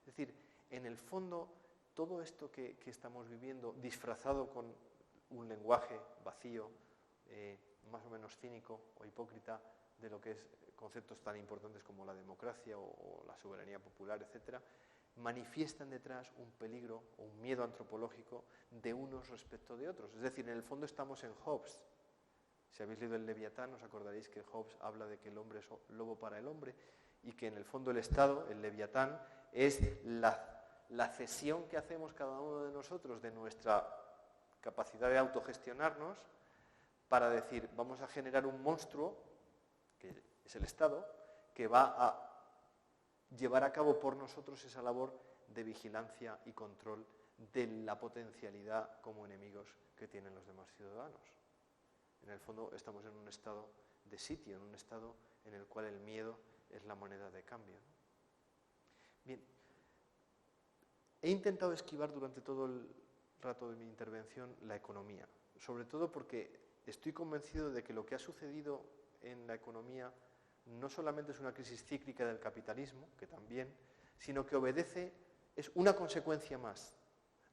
Es decir, en el fondo, todo esto que estamos viviendo, disfrazado con un lenguaje vacío, más o menos cínico o hipócrita, de lo que es conceptos tan importantes como la democracia o la soberanía popular, etc., manifiestan detrás un peligro o un miedo antropológico de unos respecto de otros. Es decir, en el fondo estamos en Hobbes. Si habéis leído el Leviatán, os acordaréis que Hobbes habla de que el hombre es lobo para el hombre y que en el fondo el Estado, el Leviatán, es la cesión que hacemos cada uno de nosotros de nuestra capacidad de autogestionarnos para decir, vamos a generar un monstruo, que es el Estado, que va a llevar a cabo por nosotros esa labor de vigilancia y control de la potencialidad como enemigos que tienen los demás ciudadanos. En el fondo estamos en un estado de sitio, en un estado en el cual el miedo es la moneda de cambio. Bien, he intentado esquivar durante todo el rato de mi intervención la economía, sobre todo porque estoy convencido de que lo que ha sucedido en la economía no solamente es una crisis cíclica del capitalismo, que también, sino que es una consecuencia más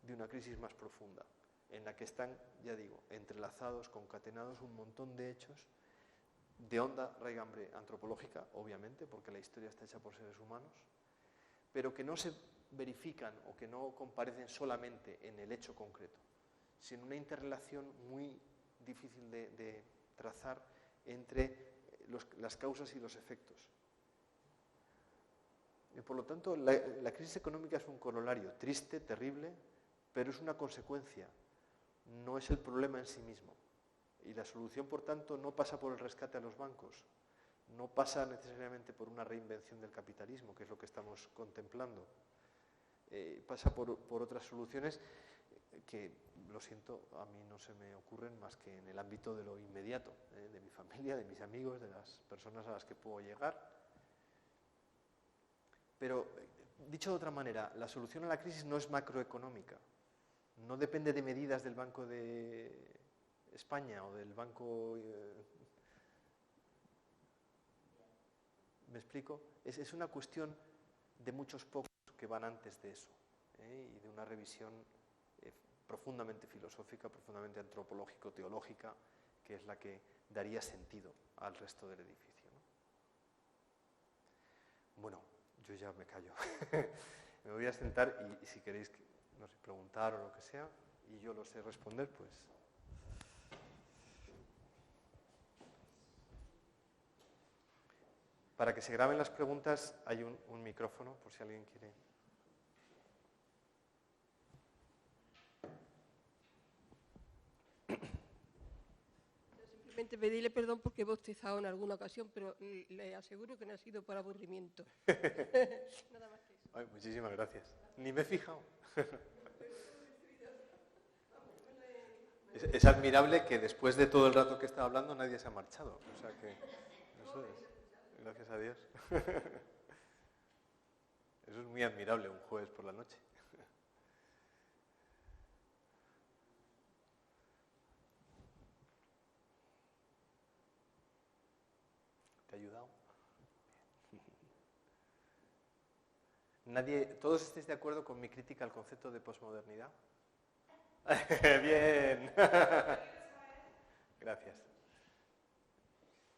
de una crisis más profunda, en la que están, ya digo, entrelazados, concatenados un montón de hechos de honda raigambre antropológica, obviamente, porque la historia está hecha por seres humanos, pero que no se verifican o que no comparecen solamente en el hecho concreto, sino una interrelación muy difícil de trazar entre las causas y los efectos. Y por lo tanto, la crisis económica es un corolario triste, terrible, pero es una consecuencia, no es el problema en sí mismo. Y la solución, por tanto, no pasa por el rescate a los bancos, no pasa necesariamente por una reinvención del capitalismo, que es lo que estamos contemplando. Pasa por otras soluciones que, lo siento, a mí no se me ocurren más que en el ámbito de lo inmediato, de mi familia, de mis amigos, de las personas a las que puedo llegar. Pero, dicho de otra manera, la solución a la crisis no es macroeconómica, no depende de medidas del Banco de España o del Banco... ¿Me explico? Es una cuestión de muchos pocos que van antes de eso, y de una revisión profundamente filosófica, profundamente antropológico-teológica, que es la que daría sentido al resto del edificio, ¿no? Bueno, yo ya me callo. Me voy a sentar y si queréis, no sé, preguntar o lo que sea, y yo lo sé responder, pues... Para que se graben las preguntas hay un micrófono, por si alguien quiere. Simplemente pedirle perdón porque he bostezado en alguna ocasión, pero le aseguro que no ha sido por aburrimiento. Nada más que eso. Ay, muchísimas gracias. Ni me he fijado. Es admirable que después de todo el rato que estaba hablando nadie se ha marchado. O sea que eso es. Gracias a Dios. Eso es muy admirable un jueves por la noche. ¿Te ha ayudado? ¿Todos estáis de acuerdo con mi crítica al concepto de posmodernidad? Bien. Gracias.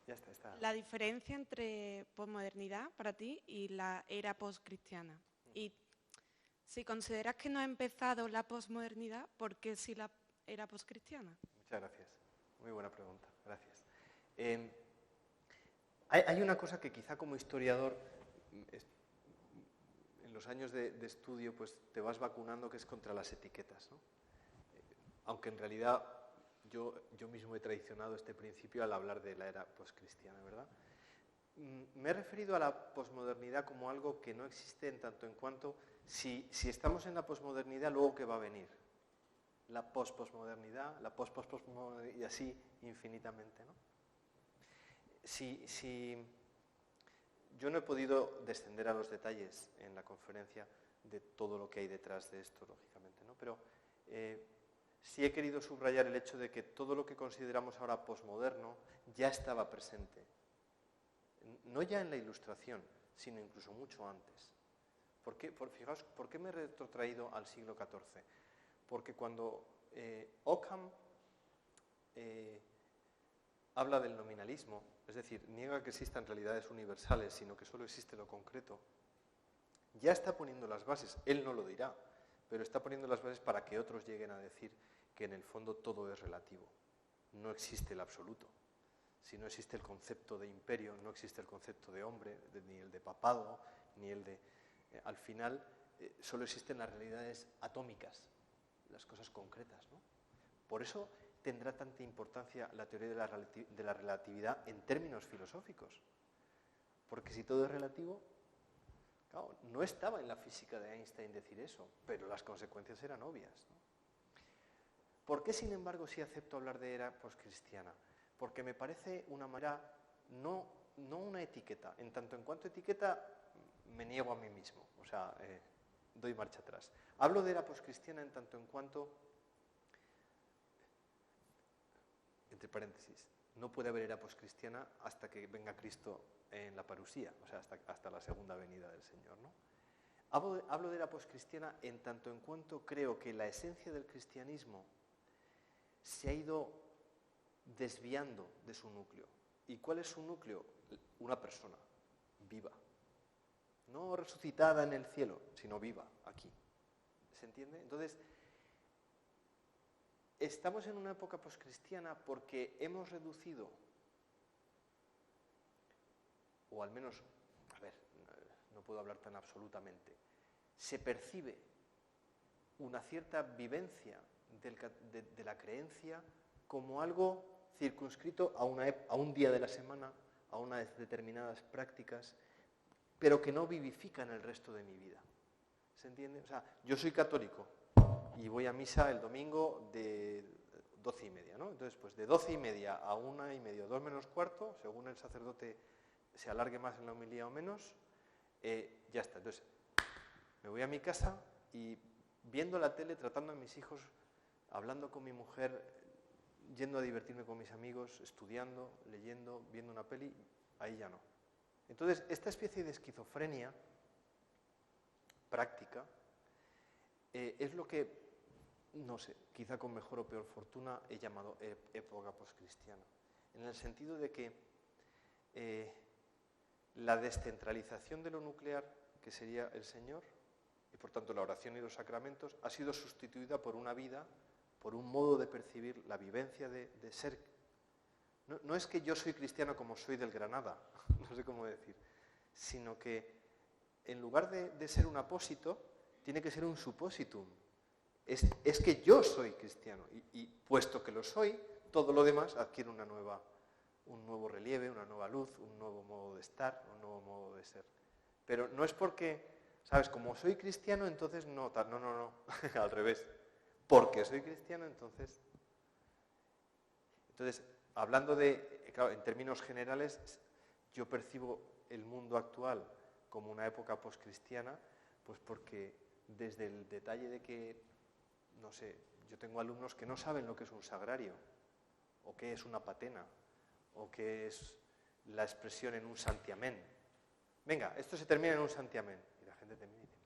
Ya está. La diferencia entre posmodernidad para ti y la era postcristiana. Y si consideras que no ha empezado la posmodernidad, ¿por qué sí la era postcristiana? Muchas gracias. Muy buena pregunta. Gracias. Hay una cosa que quizá como historiador, en los años de estudio, pues te vas vacunando, que es contra las etiquetas, ¿no? Aunque en realidad yo mismo he traicionado este principio al hablar de la era postcristiana, ¿verdad? Me he referido a la posmodernidad como algo que no existe en tanto en cuanto, si estamos en la posmodernidad, luego ¿qué va a venir? La posmodernidad, la posmodernidad y así infinitamente, ¿no? Yo no he podido descender a los detalles en la conferencia de todo lo que hay detrás de esto, lógicamente, ¿no? Pero sí he querido subrayar el hecho de que todo lo que consideramos ahora posmoderno ya estaba presente. No ya en la Ilustración, sino incluso mucho antes. Fijaos, ¿por qué me he retrotraído al siglo XIV? Porque cuando Ockham habla del nominalismo, es decir, niega que existan realidades universales, sino que solo existe lo concreto, ya está poniendo las bases, él no lo dirá, pero está poniendo las bases para que otros lleguen a decir que en el fondo todo es relativo. No existe el absoluto. Si no existe el concepto de imperio, no existe el concepto de hombre, ni el de papado, ni el de... al final, solo existen las realidades atómicas, las cosas concretas, ¿no? Por eso tendrá tanta importancia la teoría de la relatividad en términos filosóficos. Porque si todo es relativo, claro, no estaba en la física de Einstein decir eso, pero las consecuencias eran obvias, ¿no? ¿Por qué, sin embargo, sí acepto hablar de era postcristiana? Porque me parece una manera, no una etiqueta. En tanto en cuanto etiqueta, me niego a mí mismo, o sea, doy marcha atrás. Hablo de era postcristiana en tanto en cuanto, entre paréntesis, no puede haber era postcristiana hasta que venga Cristo en la parusía, o sea, hasta la segunda venida del Señor, ¿no? Hablo de era postcristiana en tanto en cuanto creo que la esencia del cristianismo se ha ido desviando de su núcleo. ¿Y cuál es su núcleo? Una persona viva. No resucitada en el cielo, sino viva aquí. ¿Se entiende? Entonces, estamos en una época poscristiana porque hemos reducido, o al menos, a ver, no puedo hablar tan absolutamente, se percibe una cierta vivencia de la creencia como algo circunscrito a un día de la semana, a unas determinadas prácticas, pero que no vivifican el resto de mi vida. ¿Se entiende? O sea, yo soy católico y voy a misa el domingo de 12:30, ¿no? Entonces, pues de 12:30 a 1:30, 2 menos cuarto, según el sacerdote se alargue más en la homilía o menos, ya está. Entonces, me voy a mi casa y viendo la tele, tratando a mis hijos, hablando con mi mujer, yendo a divertirme con mis amigos, estudiando, leyendo, viendo una peli, ahí ya no. Entonces, esta especie de esquizofrenia práctica es lo que, no sé, quizá con mejor o peor fortuna he llamado época poscristiana, en el sentido de que la descentralización de lo nuclear, que sería el Señor, y por tanto la oración y los sacramentos, ha sido sustituida por una vida, por un modo de percibir la vivencia de ser. No es que yo soy cristiano como soy del Granada, no sé cómo decir, sino que en lugar de ser un apósito, tiene que ser un suppositum. Es que yo soy cristiano y puesto que lo soy, todo lo demás adquiere un nuevo relieve, una nueva luz, un nuevo modo de estar, un nuevo modo de ser. Pero no es porque, ¿sabes? Como soy cristiano, entonces no, al revés. Porque soy cristiano, entonces, hablando claro, en términos generales, yo percibo el mundo actual como una época poscristiana, pues porque desde el detalle de que, no sé, yo tengo alumnos que no saben lo que es un sagrario, o qué es una patena, o qué es la expresión en un santiamén. Venga, esto se termina en un santiamén. Y la gente termina y dice,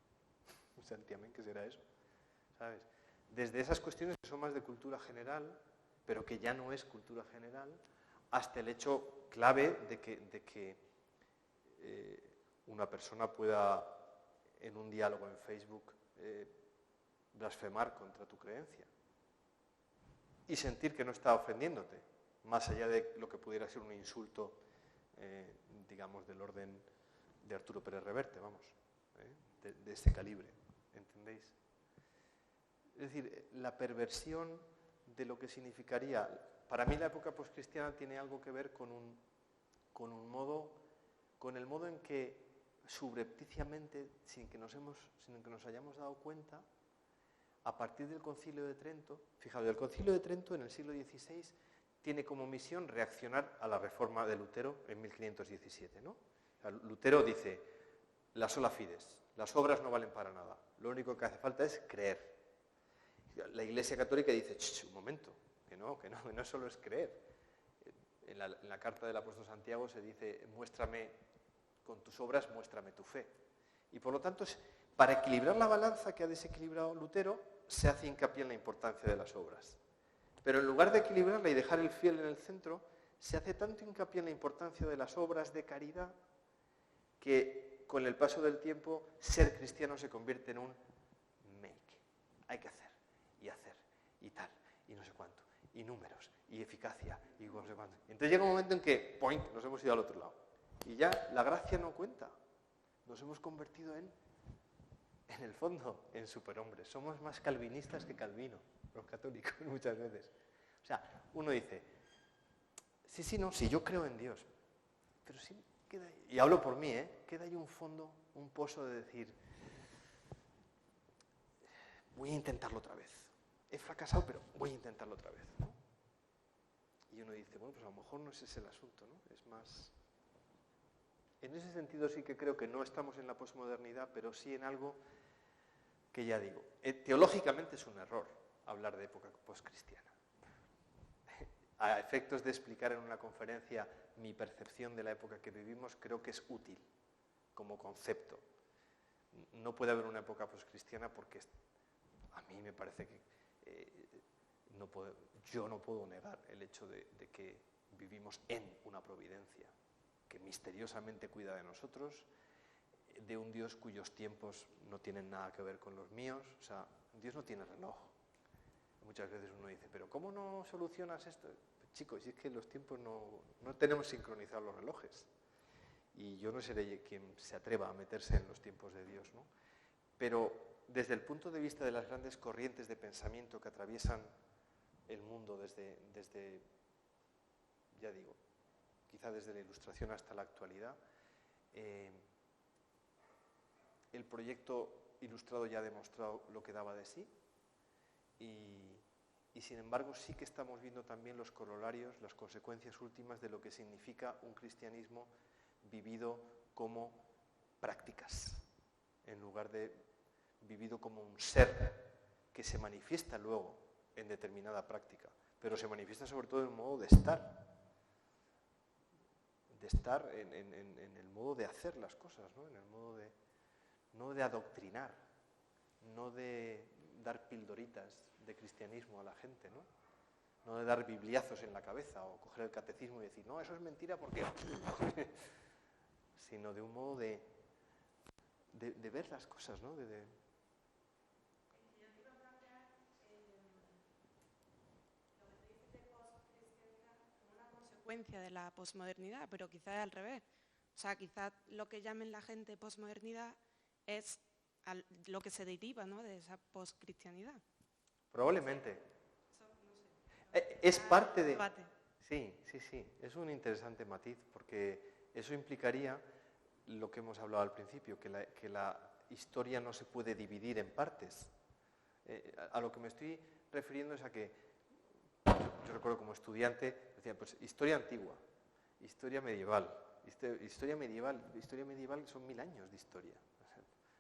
¿un santiamén qué será eso? ¿Sabes? Desde esas cuestiones que son más de cultura general, pero que ya no es cultura general, hasta el hecho clave de que una persona pueda, en un diálogo en Facebook, blasfemar contra tu creencia y sentir que no está ofendiéndote, más allá de lo que pudiera ser un insulto, digamos, del orden de Arturo Pérez Reverte, vamos, de ese calibre, ¿entendéis? Es decir, la perversión de lo que significaría, para mí la época poscristiana tiene algo que ver con el modo en que subrepticiamente, sin que nos hayamos dado cuenta, a partir del Concilio de Trento, fijaos, el Concilio de Trento en el siglo XVI tiene como misión reaccionar a la reforma de Lutero en 1517, ¿no? O sea, Lutero dice, la sola fides, las obras no valen para nada, lo único que hace falta es creer. La Iglesia Católica dice, un momento, que no solo es creer. En la carta del apóstol Santiago se dice, muéstrame con tus obras, muéstrame tu fe. Y por lo tanto, para equilibrar la balanza que ha desequilibrado Lutero, se hace hincapié en la importancia de las obras. Pero en lugar de equilibrarla y dejar el fiel en el centro, se hace tanto hincapié en la importancia de las obras de caridad que con el paso del tiempo ser cristiano se convierte en un make. Hay que hacer y tal, y no sé cuánto, y números, y eficacia, y no sé cuánto. Entonces llega un momento en que, ¡poing!, nos hemos ido al otro lado. Y ya la gracia no cuenta. Nos hemos convertido en el fondo, en superhombres. Somos más calvinistas que Calvino, los católicos, muchas veces. O sea, uno dice, sí, yo creo en Dios. Pero sí queda ahí, y hablo por mí, queda ahí un fondo, un pozo de decir, voy a intentarlo otra vez. He fracasado, pero voy a intentarlo otra vez, ¿no? Y uno dice, bueno, pues a lo mejor no es ese el asunto, ¿no? Es más... En ese sentido sí que creo que no estamos en la posmodernidad, pero sí en algo que ya digo. Teológicamente es un error hablar de época poscristiana. A efectos de explicar en una conferencia mi percepción de la época que vivimos, creo que es útil como concepto. No puede haber una época poscristiana porque a mí me parece que yo no puedo negar el hecho de que vivimos en una providencia que misteriosamente cuida de nosotros, de un Dios cuyos tiempos no tienen nada que ver con los míos. O sea, Dios no tiene reloj. Muchas veces uno dice, pero ¿cómo no solucionas esto? Chicos, si es que los tiempos no tenemos sincronizados los relojes. y yo no seré quien se atreva a meterse en los tiempos de Dios, ¿no? Pero desde el punto de vista de las grandes corrientes de pensamiento que atraviesan el mundo desde ya digo, quizá desde la Ilustración hasta la actualidad, el proyecto ilustrado ya ha demostrado lo que daba de sí y sin embargo sí que estamos viendo también los corolarios, las consecuencias últimas de lo que significa un cristianismo vivido como prácticas, en lugar de vivido como un ser que se manifiesta luego en determinada práctica, pero se manifiesta sobre todo en el modo de estar en el modo de hacer las cosas, ¿no? En el modo de, no de adoctrinar, no de dar pildoritas de cristianismo a la gente, ¿no? No de dar bibliazos en la cabeza o coger el catecismo y decir, no, eso es mentira porque... sino de un modo de ver las cosas, ¿no? Consecuencia de la posmodernidad, pero quizás al revés. O sea, quizás lo que llamen la gente posmodernidad es lo que se deriva, ¿no?, de esa poscristianidad. Probablemente. Es parte de... Debate. Sí, es un interesante matiz, porque eso implicaría lo que hemos hablado al principio, que la historia no se puede dividir en partes. A lo que me estoy refiriendo es a que, yo recuerdo como estudiante, decía, pues historia antigua, historia medieval son 1000 años de historia.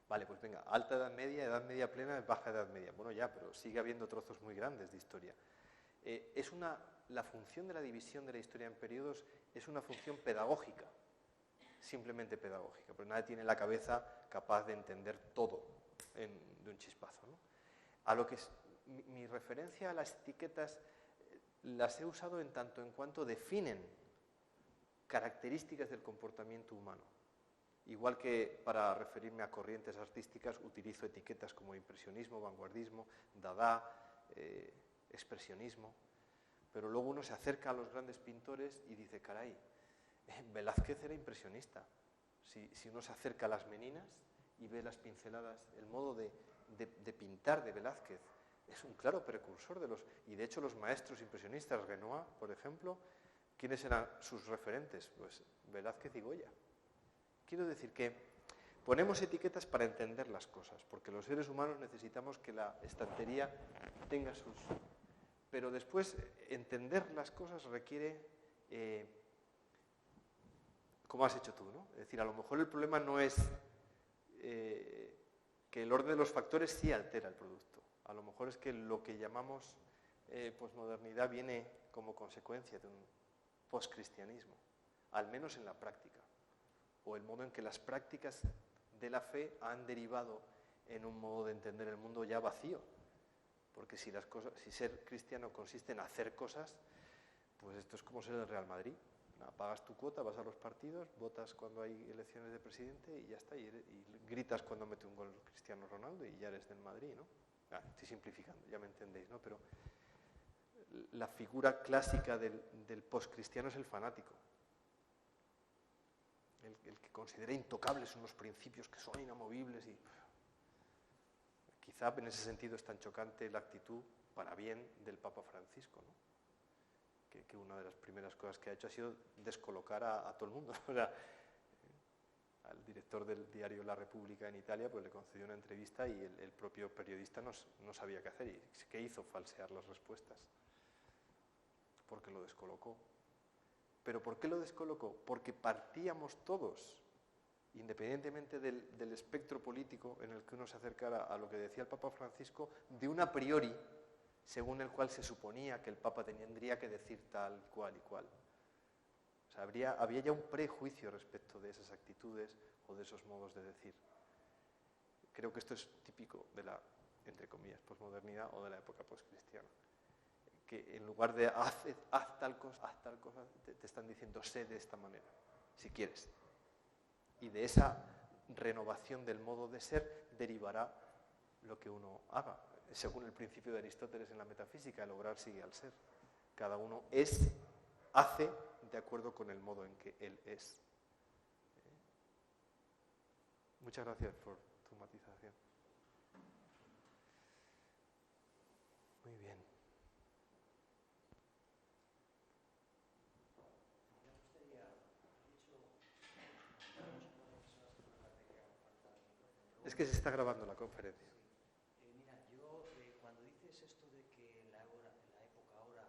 Vale, pues venga, alta edad media plena, baja edad media. Bueno, ya, pero sigue habiendo trozos muy grandes de historia. La función de la división de la historia en periodos es una función pedagógica, simplemente pedagógica, pero nadie tiene la cabeza capaz de entender todo de un chispazo, ¿no? A lo que mi referencia a las etiquetas las he usado en tanto en cuanto definen características del comportamiento humano. Igual que para referirme a corrientes artísticas utilizo etiquetas como impresionismo, vanguardismo, dada, expresionismo, pero luego uno se acerca a los grandes pintores y dice, caray, Velázquez era impresionista. Si uno se acerca a las Meninas y ve las pinceladas, el modo de pintar de Velázquez es un claro precursor de los... Y de hecho los maestros impresionistas, Renoir, por ejemplo, ¿quiénes eran sus referentes? Pues Velázquez y Goya. Quiero decir que ponemos etiquetas para entender las cosas, porque los seres humanos necesitamos que la estantería tenga sus... Pero después entender las cosas requiere, como has hecho tú, ¿no? Es decir, a lo mejor el problema no es que el orden de los factores sí altera el producto. A lo mejor es que lo que llamamos posmodernidad viene como consecuencia de un poscristianismo, al menos en la práctica, o el modo en que las prácticas de la fe han derivado en un modo de entender el mundo ya vacío. Porque si ser cristiano consiste en hacer cosas, pues esto es como ser el Real Madrid. Pagas tu cuota, vas a los partidos, votas cuando hay elecciones de presidente y ya está. Y gritas cuando mete un gol Cristiano Ronaldo y ya eres del Madrid, ¿no? Estoy simplificando, ya me entendéis, ¿no? Pero la figura clásica del poscristiano es el fanático. El que considera intocables unos principios que son inamovibles y... Quizá en ese sentido es tan chocante la actitud, para bien, del Papa Francisco, ¿no? Que una de las primeras cosas que ha hecho ha sido descolocar a todo el mundo. O sea, al director del diario La República en Italia pues le concedió una entrevista y el propio periodista no sabía qué hacer. ¿Y qué hizo? Falsear las respuestas. Porque lo descolocó. ¿Pero por qué lo descolocó? Porque partíamos todos, independientemente del espectro político en el que uno se acercara a lo que decía el Papa Francisco, de un a priori, según el cual se suponía que el Papa tendría que decir tal, cual y cual. O sea, había ya un prejuicio respecto de esas actitudes o de esos modos de decir. Creo que esto es típico de la, entre comillas, posmodernidad o de la época poscristiana. Que en lugar de haz tal cosa, te están diciendo sé de esta manera, si quieres. Y de esa renovación del modo de ser derivará lo que uno haga, según el principio de Aristóteles en la metafísica, el obrar sigue al ser. Cada uno hace de acuerdo con el modo en que él es. Muchas gracias por tu matización. Muy bien. Es que se está grabando la conferencia. Mira, yo cuando dices esto de que en la época ahora,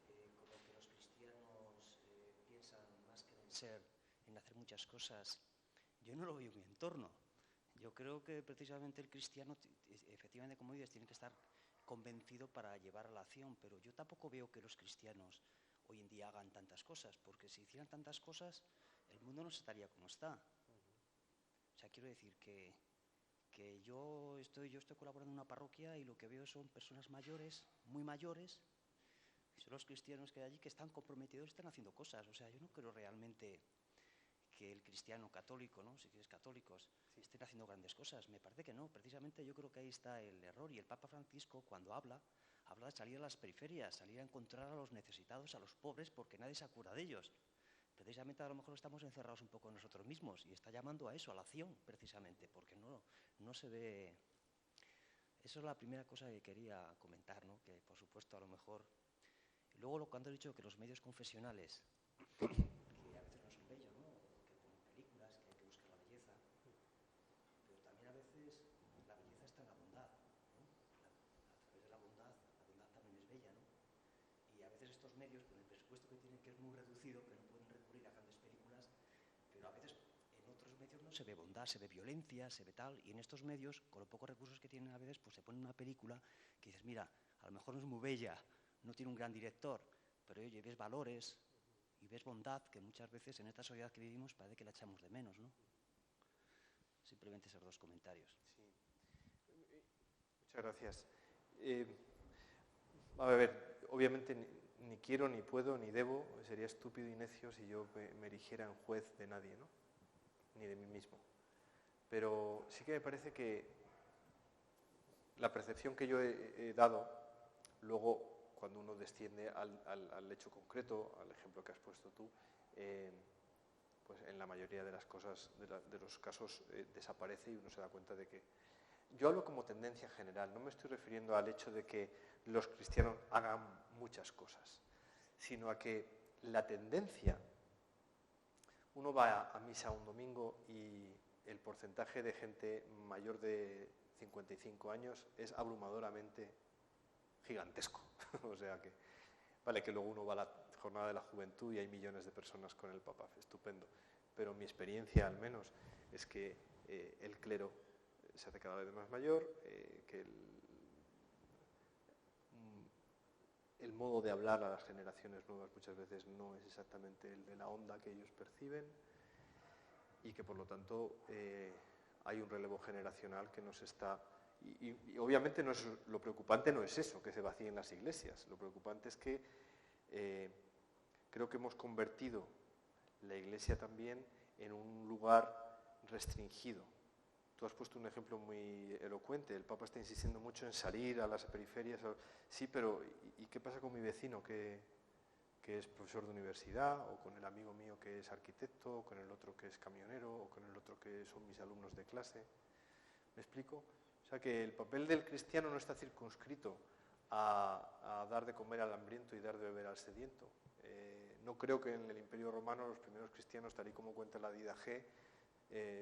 como que los cristianos piensan más que en ser, en hacer muchas cosas, yo no lo veo en mi entorno. Yo creo que precisamente el cristiano, efectivamente, como dices, tiene que estar convencido para llevar a la acción, pero yo tampoco veo que los cristianos hoy en día hagan tantas cosas, porque si hicieran tantas cosas, el mundo no estaría como está. O sea, quiero decir que yo estoy colaborando en una parroquia y lo que veo son personas mayores, muy mayores, y son los cristianos que hay allí que están comprometidos y están haciendo cosas. O sea, yo no creo realmente que el cristiano católico, ¿no?, si quieres católicos, estén haciendo grandes cosas. Me parece que no. Precisamente yo creo que ahí está el error. Y el Papa Francisco, cuando habla de salir a las periferias, salir a encontrar a los necesitados, a los pobres, porque nadie se acuerda de ellos. Precisamente a lo mejor estamos encerrados un poco en nosotros mismos y está llamando a eso, a la acción, precisamente, porque no se ve. Eso es la primera cosa que quería comentar, ¿no? Que por supuesto a lo mejor. Luego cuando he dicho que los medios confesionales, que a veces no son bellos, ¿no?, que ponen películas, que hay que buscar la belleza, pero también a veces la belleza está en la bondad, ¿no? A través de la bondad también es bella, ¿no? Y a veces estos medios, con el presupuesto que tienen, que es muy reducido, que no pueden recurrir a grandes películas, pero a veces en otros medios no se ve bondad, se ve violencia, se ve tal, y en estos medios, con los pocos recursos que tienen a veces, pues se pone una película que dices, mira, a lo mejor no es muy bella, no tiene un gran director, pero oye, ves valores y ves bondad que muchas veces en esta sociedad que vivimos parece que la echamos de menos, ¿no? Simplemente esos dos comentarios. Sí. Muchas gracias. A ver, obviamente ni quiero, ni puedo, ni debo, sería estúpido y necio si yo me erigiera en juez de nadie, ¿no?, ni de mí mismo. Pero sí que me parece que la percepción que yo he dado, luego cuando uno desciende al hecho concreto, al ejemplo que has puesto tú, pues en la mayoría de las cosas, de los casos, desaparece y uno se da cuenta de que. Yo hablo como tendencia general, no me estoy refiriendo al hecho de que los cristianos hagan muchas cosas, sino a que la tendencia, uno va a misa un domingo y el porcentaje de gente mayor de 55 años es abrumadoramente gigantesco. O sea que, vale, que luego uno va a la jornada de la juventud y hay millones de personas con el Papa, estupendo, pero mi experiencia al menos es que el clero se hace cada vez más mayor, que el modo de hablar a las generaciones nuevas muchas veces no es exactamente el de la onda que ellos perciben y que por lo tanto hay un relevo generacional que nos está. Y obviamente lo preocupante no es eso, que se vacíen las iglesias. Lo preocupante es que creo que hemos convertido la iglesia también en un lugar restringido. Tú has puesto un ejemplo muy elocuente. El Papa está insistiendo mucho en salir a las periferias. Sí, pero ¿y qué pasa con mi vecino que es profesor de universidad, o con el amigo mío que es arquitecto, o con el otro que es camionero, o con el otro que son mis alumnos de clase? ¿Me explico? O sea que el papel del cristiano no está circunscrito a dar de comer al hambriento y dar de beber al sediento. No creo que en el Imperio Romano los primeros cristianos, tal y como cuenta la Dida G,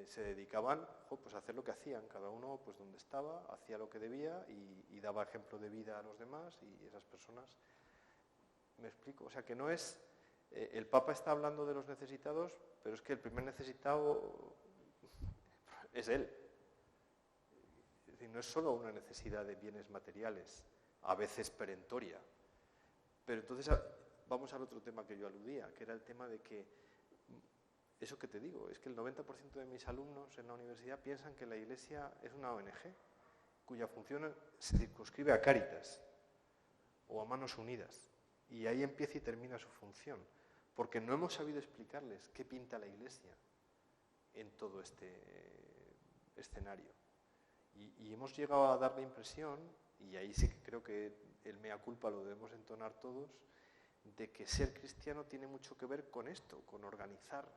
se dedicaban pues a hacer lo que hacían, cada uno pues donde estaba, hacía lo que debía y daba ejemplo de vida a los demás, y esas personas. ¿Me explico? O sea que no es. El Papa está hablando de los necesitados, pero es que el primer necesitado es él. Es decir, no es solo una necesidad de bienes materiales, a veces perentoria. Pero entonces vamos al otro tema que yo aludía, que era el tema de que, eso que te digo, es que el 90% de mis alumnos en la universidad piensan que la Iglesia es una ONG, cuya función se circunscribe a Cáritas o a Manos Unidas. Y ahí empieza y termina su función, porque no hemos sabido explicarles qué pinta la Iglesia en todo este escenario. Y hemos llegado a dar la impresión, y ahí sí que creo que el mea culpa lo debemos entonar todos, de que ser cristiano tiene mucho que ver con esto, con organizar,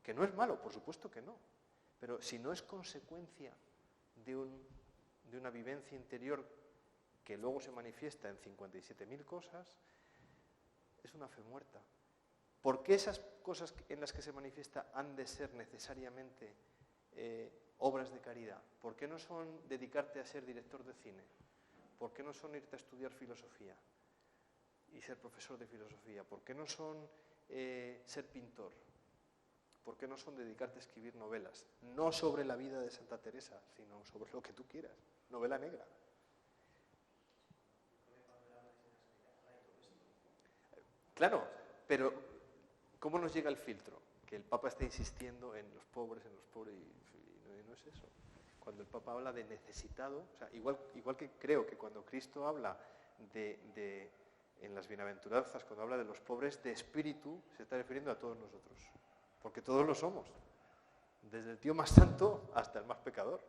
que no es malo, por supuesto que no, Pero si no es consecuencia de una vivencia interior que luego se manifiesta en 57.000 cosas, es una fe muerta. ¿Por qué esas cosas en las que se manifiesta han de ser necesariamente obras de caridad? ¿Por qué no son dedicarte a ser director de cine? ¿Por qué no son irte a estudiar filosofía y ser profesor de filosofía? ¿Por qué no son ser pintor? ¿Por qué no son dedicarte a escribir novelas? No sobre la vida de Santa Teresa, sino sobre lo que tú quieras. Novela negra. Claro, pero ¿cómo nos llega el filtro? Que el Papa está insistiendo en los pobres, y no es eso. Cuando el Papa habla de necesitado, o sea, igual que creo que cuando Cristo habla en las bienaventuranzas, cuando habla de los pobres de espíritu, se está refiriendo a todos nosotros, porque todos lo somos, desde el tío más santo hasta el más pecador.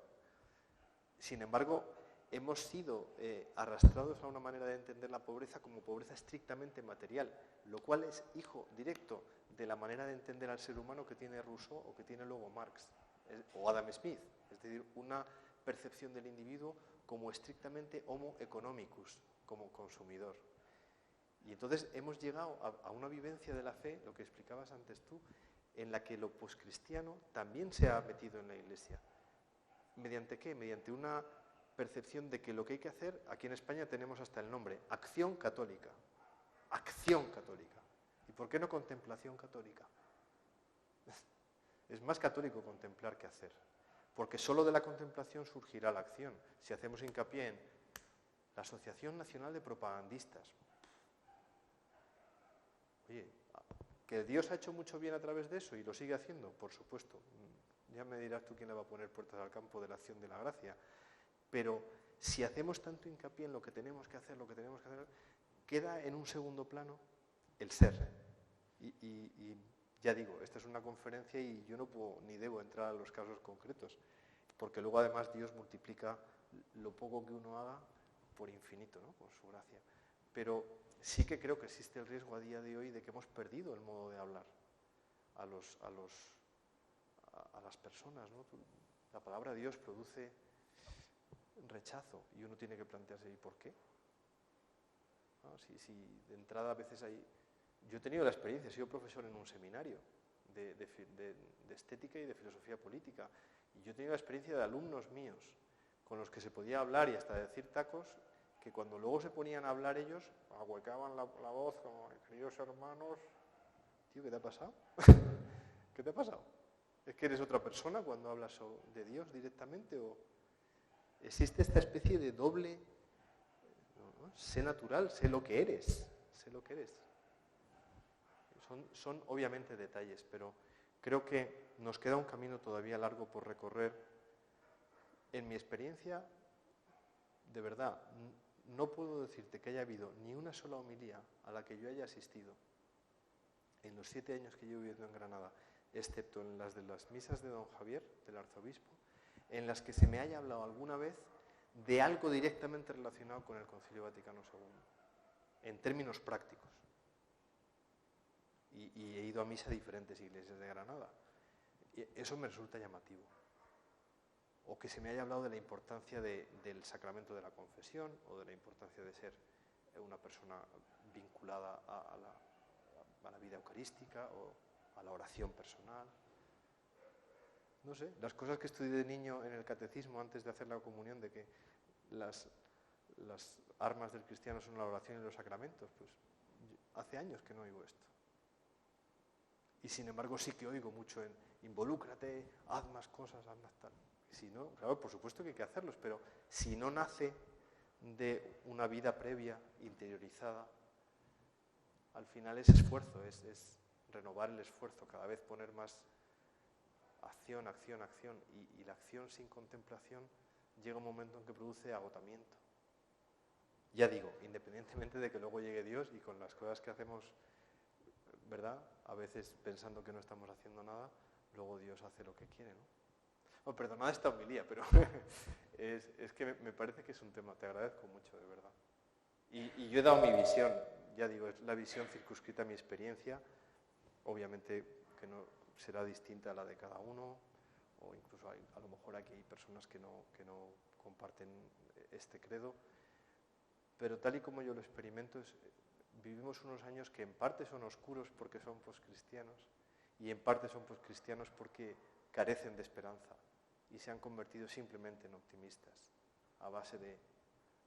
Sin embargo, hemos sido arrastrados a una manera de entender la pobreza como pobreza estrictamente material, lo cual es hijo directo de la manera de entender al ser humano que tiene Rousseau o que tiene luego Marx o Adam Smith, es decir, una percepción del individuo como estrictamente homo economicus, como consumidor. Y entonces hemos llegado a una vivencia de la fe, lo que explicabas antes tú, en la que lo poscristiano también se ha metido en la Iglesia. ¿Mediante qué? Mediante una percepción de que lo que hay que hacer, aquí en España tenemos hasta el nombre, acción católica. Acción católica. ¿Y por qué no contemplación católica? Es más católico contemplar que hacer. Porque solo de la contemplación surgirá la acción. Si hacemos hincapié en la Asociación Nacional de Propagandistas. Oye, ¿que Dios ha hecho mucho bien a través de eso y lo sigue haciendo? Por supuesto. Ya me dirás tú quién le va a poner puertas al campo de la acción de la gracia. Pero si hacemos tanto hincapié en lo que tenemos que hacer, queda en un segundo plano el ser. Y ya digo, esta es una conferencia y yo no puedo ni debo entrar a los casos concretos, porque luego además Dios multiplica lo poco que uno haga por infinito, ¿no? Por su gracia. Pero sí que creo que existe el riesgo a día de hoy de que hemos perdido el modo de hablar a las personas, ¿no? La palabra Dios produce rechazo y uno tiene que plantearse ¿y por qué? ¿No? Si de entrada a veces hay... Yo he tenido la experiencia, he sido profesor en un seminario de estética y de filosofía política, y yo he tenido la experiencia de alumnos míos con los que se podía hablar y hasta decir tacos, que cuando luego se ponían a hablar ellos, ahuecaban la voz como, queridos hermanos, tío, ¿qué te ha pasado? ¿Qué te ha pasado? ¿Es que eres otra persona cuando hablas de Dios directamente? ¿O existe esta especie de doble, ¿no? Sé natural, sé lo que eres, sé lo que eres? Son obviamente detalles, pero creo que nos queda un camino todavía largo por recorrer. En mi experiencia, de verdad, no puedo decirte que haya habido ni una sola homilía a la que yo haya asistido en los 7 años que llevo viviendo en Granada, excepto en las de las misas de don Javier, del arzobispo, en las que se me haya hablado alguna vez de algo directamente relacionado con el Concilio Vaticano II, en términos prácticos. Y he ido a misa a diferentes iglesias de Granada. Y eso me resulta llamativo. O que se me haya hablado de la importancia del sacramento de la confesión, o de la importancia de ser una persona vinculada a la vida eucarística, o a la oración personal. No sé, las cosas que estudié de niño en el catecismo antes de hacer la comunión, de que las armas del cristiano son la oración y los sacramentos, pues hace años que no oigo esto. Y sin embargo sí que oigo mucho en involúcrate, haz más cosas, haz más tal. Y si no, claro, por supuesto que hay que hacerlos, pero si no nace de una vida previa, interiorizada, al final es esfuerzo, es renovar el esfuerzo, cada vez poner más acción, y la acción sin contemplación llega un momento en que produce agotamiento. Ya digo, independientemente de que luego llegue Dios y con las cosas que hacemos, ¿verdad? A veces pensando que no estamos haciendo nada, luego Dios hace lo que quiere, ¿no? Oh, perdonad esta homilía, pero es que me parece que es un tema, te agradezco mucho, de verdad. Y yo he dado mi visión, ya digo, es la visión circunscrita a mi experiencia, obviamente que no será distinta a la de cada uno, o incluso a lo mejor aquí hay personas que no comparten este credo, pero tal y como yo lo experimento, vivimos unos años que en parte son oscuros porque son poscristianos y en parte son poscristianos porque carecen de esperanza y se han convertido simplemente en optimistas a base de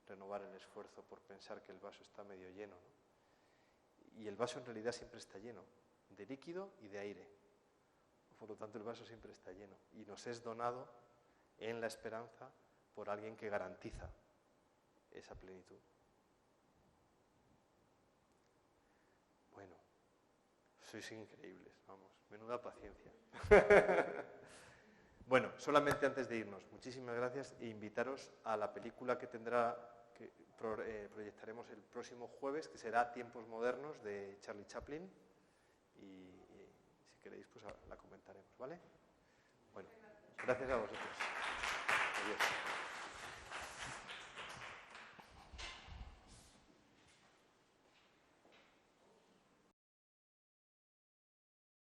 renovar el esfuerzo por pensar que el vaso está medio lleno, ¿no? Y el vaso en realidad siempre está lleno de líquido y de aire. Por lo tanto, el vaso siempre está lleno y nos es donado en la esperanza por alguien que garantiza esa plenitud. Bueno, sois increíbles, vamos, menuda paciencia. Bueno, solamente antes de irnos, muchísimas gracias e invitaros a la película que proyectaremos el próximo jueves, que será Tiempos Modernos, de Charlie Chaplin, y si queréis pues la comentaremos, ¿vale? Bueno, gracias a vosotros.